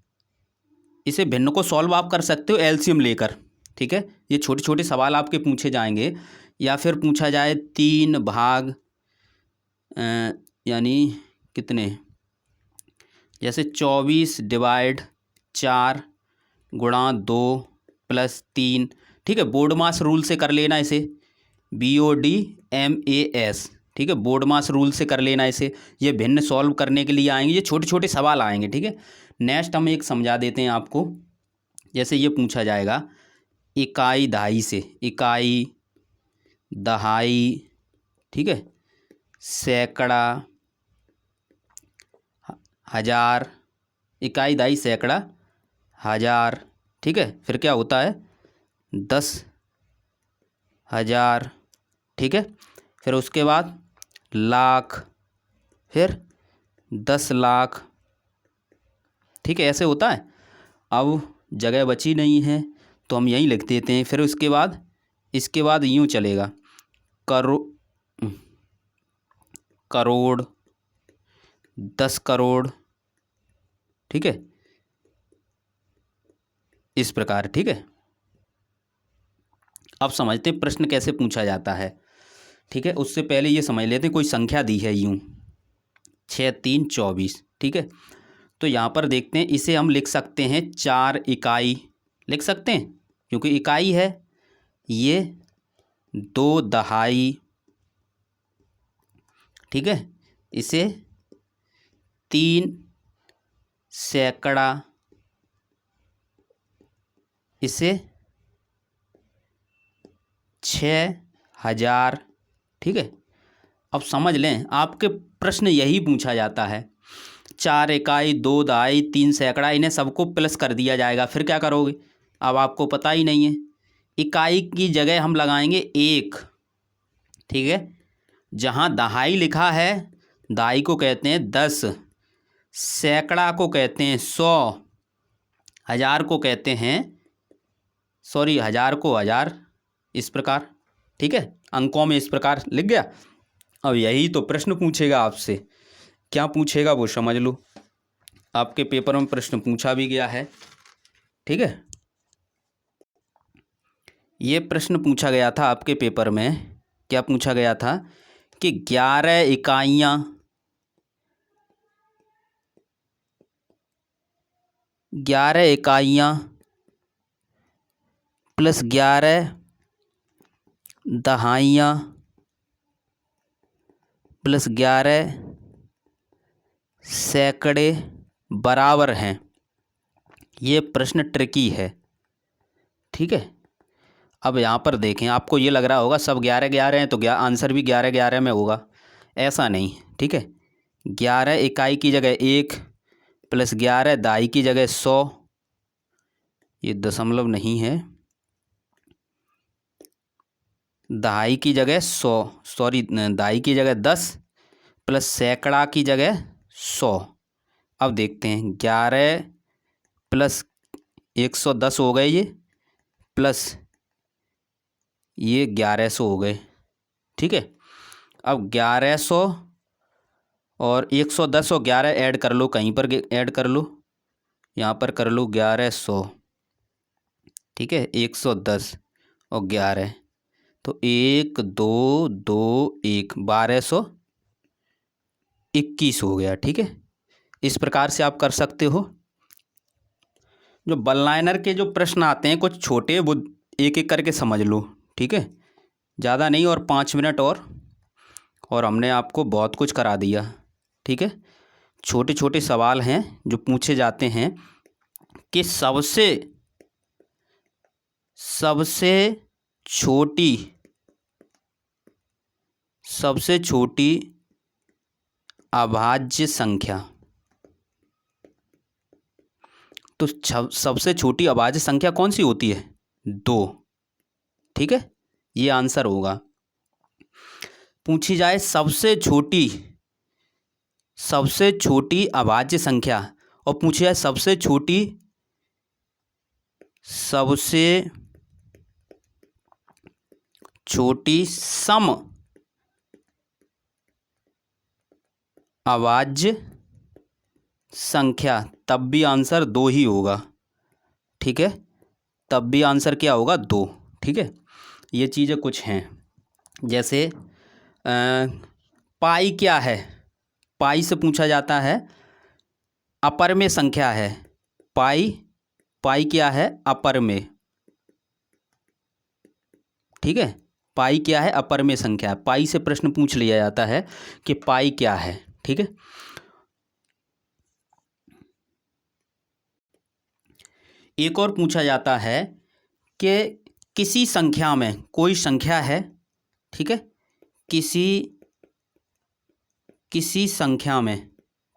S1: इसे भिन्न को सॉल्व आप कर सकते हो एलसीएम लेकर। ठीक है, ये छोटे छोटे सवाल आपके पूछे जाएंगे, या फिर पूछा जाए 3 भाग यानी कितने, जैसे 24 डिवाइड 4 गुणा 2 प्लस 3। ठीक है, बोर्ड मास रूल से कर लेना इसे, BODMAS। ठीक है, बोर्ड मास रूल से कर लेना इसे। ये भिन्न सॉल्व करने के लिए आएंगे, ये छोटे छोटे सवाल आएंगे। ठीक है, नेक्स्ट हम एक समझा देते हैं आपको। जैसे ये पूछा जाएगा इकाई दहाई से, इकाई दहाई, ठीक है, सैकड़ा, हज़ार, इकाई दहाई सैकड़ा हज़ार। ठीक है, फिर क्या होता है 10,000। ठीक है, फिर उसके बाद लाख, फिर 10 लाख। ठीक है, ऐसे होता है। अब जगह बची नहीं है तो हम यहीं लिख देते हैं। फिर उसके बाद इसके बाद यूँ चलेगा करोड़, 10 करोड़। ठीक है, इस प्रकार। ठीक है, अब समझते हैं प्रश्न कैसे पूछा जाता है। ठीक है, उससे पहले ये समझ लेते हैं, कोई संख्या दी है यूँ 6 3 24। ठीक है, तो यहाँ पर देखते हैं, इसे हम लिख सकते हैं 4 इकाई लिख सकते हैं, क्योंकि इकाई है। ये 2 दहाई। ठीक है, इसे 3 सैकड़ा, इसे 6,000। ठीक है, अब समझ लें, आपके प्रश्न यही पूछा जाता है, 4 इकाई, 2 दहाई, 3 सैकड़ा, इन्हें सबको प्लस कर दिया जाएगा। फिर क्या करोगे, अब आपको पता ही नहीं है। इकाई की जगह हम लगाएंगे 1। ठीक है, जहाँ दहाई लिखा है, दहाई को कहते हैं 10, सैकड़ा को कहते हैं 100, हज़ार को कहते हैं, सॉरी, हज़ार को 1000, इस प्रकार। ठीक है, अंकों में इस प्रकार लिख गया। अब यही तो प्रश्न पूछेगा आपसे, क्या पूछेगा वो समझ लो। आपके पेपर में प्रश्न पूछा भी गया है। ठीक है, ये प्रश्न पूछा गया था आपके पेपर में। क्या पूछा गया था कि 11 इकाइयाँ, 11 इकाइयाँ प्लस 11 दहाइयाँ प्लस 11 सैकड़े बराबर हैं। ये प्रश्न ट्रिकी है। ठीक है, अब यहाँ पर देखें, आपको ये लग रहा होगा सब 11 11 हैं तो आंसर भी 11 11 में होगा। ऐसा नहीं। ठीक है, 11 इकाई की जगह 1 प्लस 11 दहाई की जगह 100, ये दशमलव नहीं है, दहाई की जगह 100, सॉरी, दहाई की जगह 10 प्लस सैकड़ा की जगह 100। अब देखते हैं 11 प्लस 110 हो गए ये, प्लस ये 1100 हो गए। ठीक है, अब 1100 और 110 और 11 ऐड कर लो, कहीं पर ऐड कर लो, यहाँ पर कर लो 1100। ठीक है, 110 और 11, तो 1 2 2 1 1221 हो गया। ठीक है, इस प्रकार से आप कर सकते हो। जो बल लाइनर के जो प्रश्न आते हैं कुछ छोटे, वो एक एक करके समझ लो। ठीक है, ज़्यादा नहीं, और 5 मिनट और हमने आपको बहुत कुछ करा दिया। ठीक है, छोटे छोटे सवाल हैं जो पूछे जाते हैं कि सबसे छोटी अभाज्य संख्या, तो सबसे छोटी अभाज्य संख्या कौन सी होती है? 2। ठीक है, ये आंसर होगा। पूछी जाए सबसे छोटी अभाज्य संख्या, और पूछी जाए सबसे छोटी सम अभाज्य संख्या, तब भी आंसर 2 ही होगा। ठीक है, तब भी आंसर क्या होगा? 2। ठीक है, ये चीज़ें कुछ हैं, जैसे पाई क्या है? पाई से पूछा जाता है, अपर में संख्या है। पाई क्या है? अपर में। ठीक है, पाई क्या है? अपर में संख्या। पाई से प्रश्न पूछ लिया जाता है कि पाई क्या है। ठीक है, एक और पूछा जाता है कि किसी संख्या में, कोई संख्या है, ठीक है, किसी संख्या में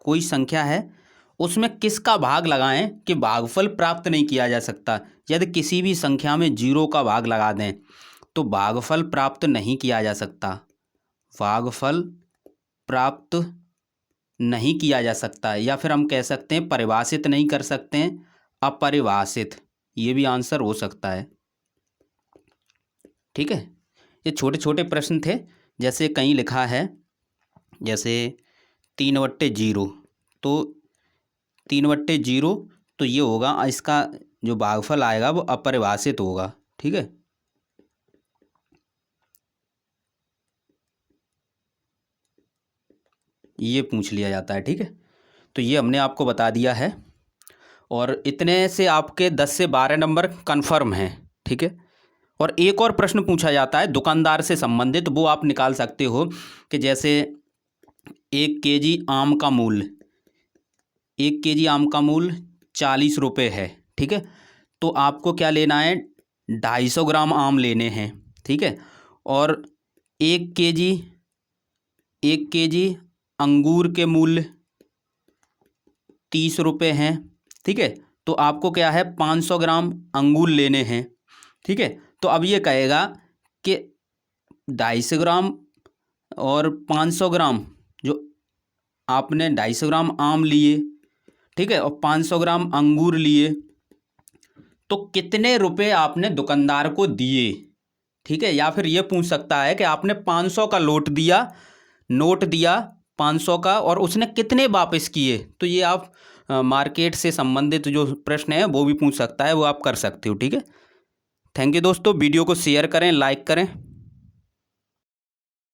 S1: कोई संख्या है, उसमें किसका भाग लगाएं कि भागफल प्राप्त नहीं किया जा सकता। यदि किसी भी संख्या में 0 का भाग लगा दें तो भागफल प्राप्त नहीं किया जा सकता। भागफल प्राप्त नहीं किया जा सकता, या फिर हम कह सकते हैं परिभाषित नहीं कर सकते हैं, अपरिभाषित, ये भी आंसर हो सकता है। ठीक है, ये छोटे छोटे प्रश्न थे। जैसे कहीं लिखा है, जैसे 3/0, तो 3/0 तो ये होगा, इसका जो भागफल आएगा वो अपरिभाषित होगा। ठीक है, ये पूछ लिया जाता है। ठीक है, तो ये हमने आपको बता दिया है, और इतने से आपके 10 से 12 नंबर कन्फर्म हैं। ठीक है, और एक और प्रश्न पूछा जाता है दुकानदार से संबंधित, वो आप निकाल सकते हो कि जैसे 1 केजी आम का मूल्य 40 रुपये है। ठीक है, तो आपको क्या लेना है? 250 ग्राम आम लेने हैं। ठीक है, और 1 केजी अंगूर के मूल्य 30 रुपये हैं। ठीक है, तो आपको क्या है? 500 ग्राम अंगूर लेने हैं। ठीक है, तो अब ये कहेगा कि 250 ग्राम और 500 ग्राम, जो आपने 250 ग्राम आम लिए, ठीक है, और 500 ग्राम अंगूर लिए, तो कितने रुपए आपने दुकानदार को दिए। ठीक है, या फिर ये पूछ सकता है कि आपने 500 का नोट दिया 500 का, और उसने कितने वापस किए। तो ये आप मार्केट से संबंधित जो प्रश्न है वो भी पूछ सकता है, वो आप कर सकते हो। ठीक है, थैंक यू दोस्तों, वीडियो को शेयर करें, लाइक करें।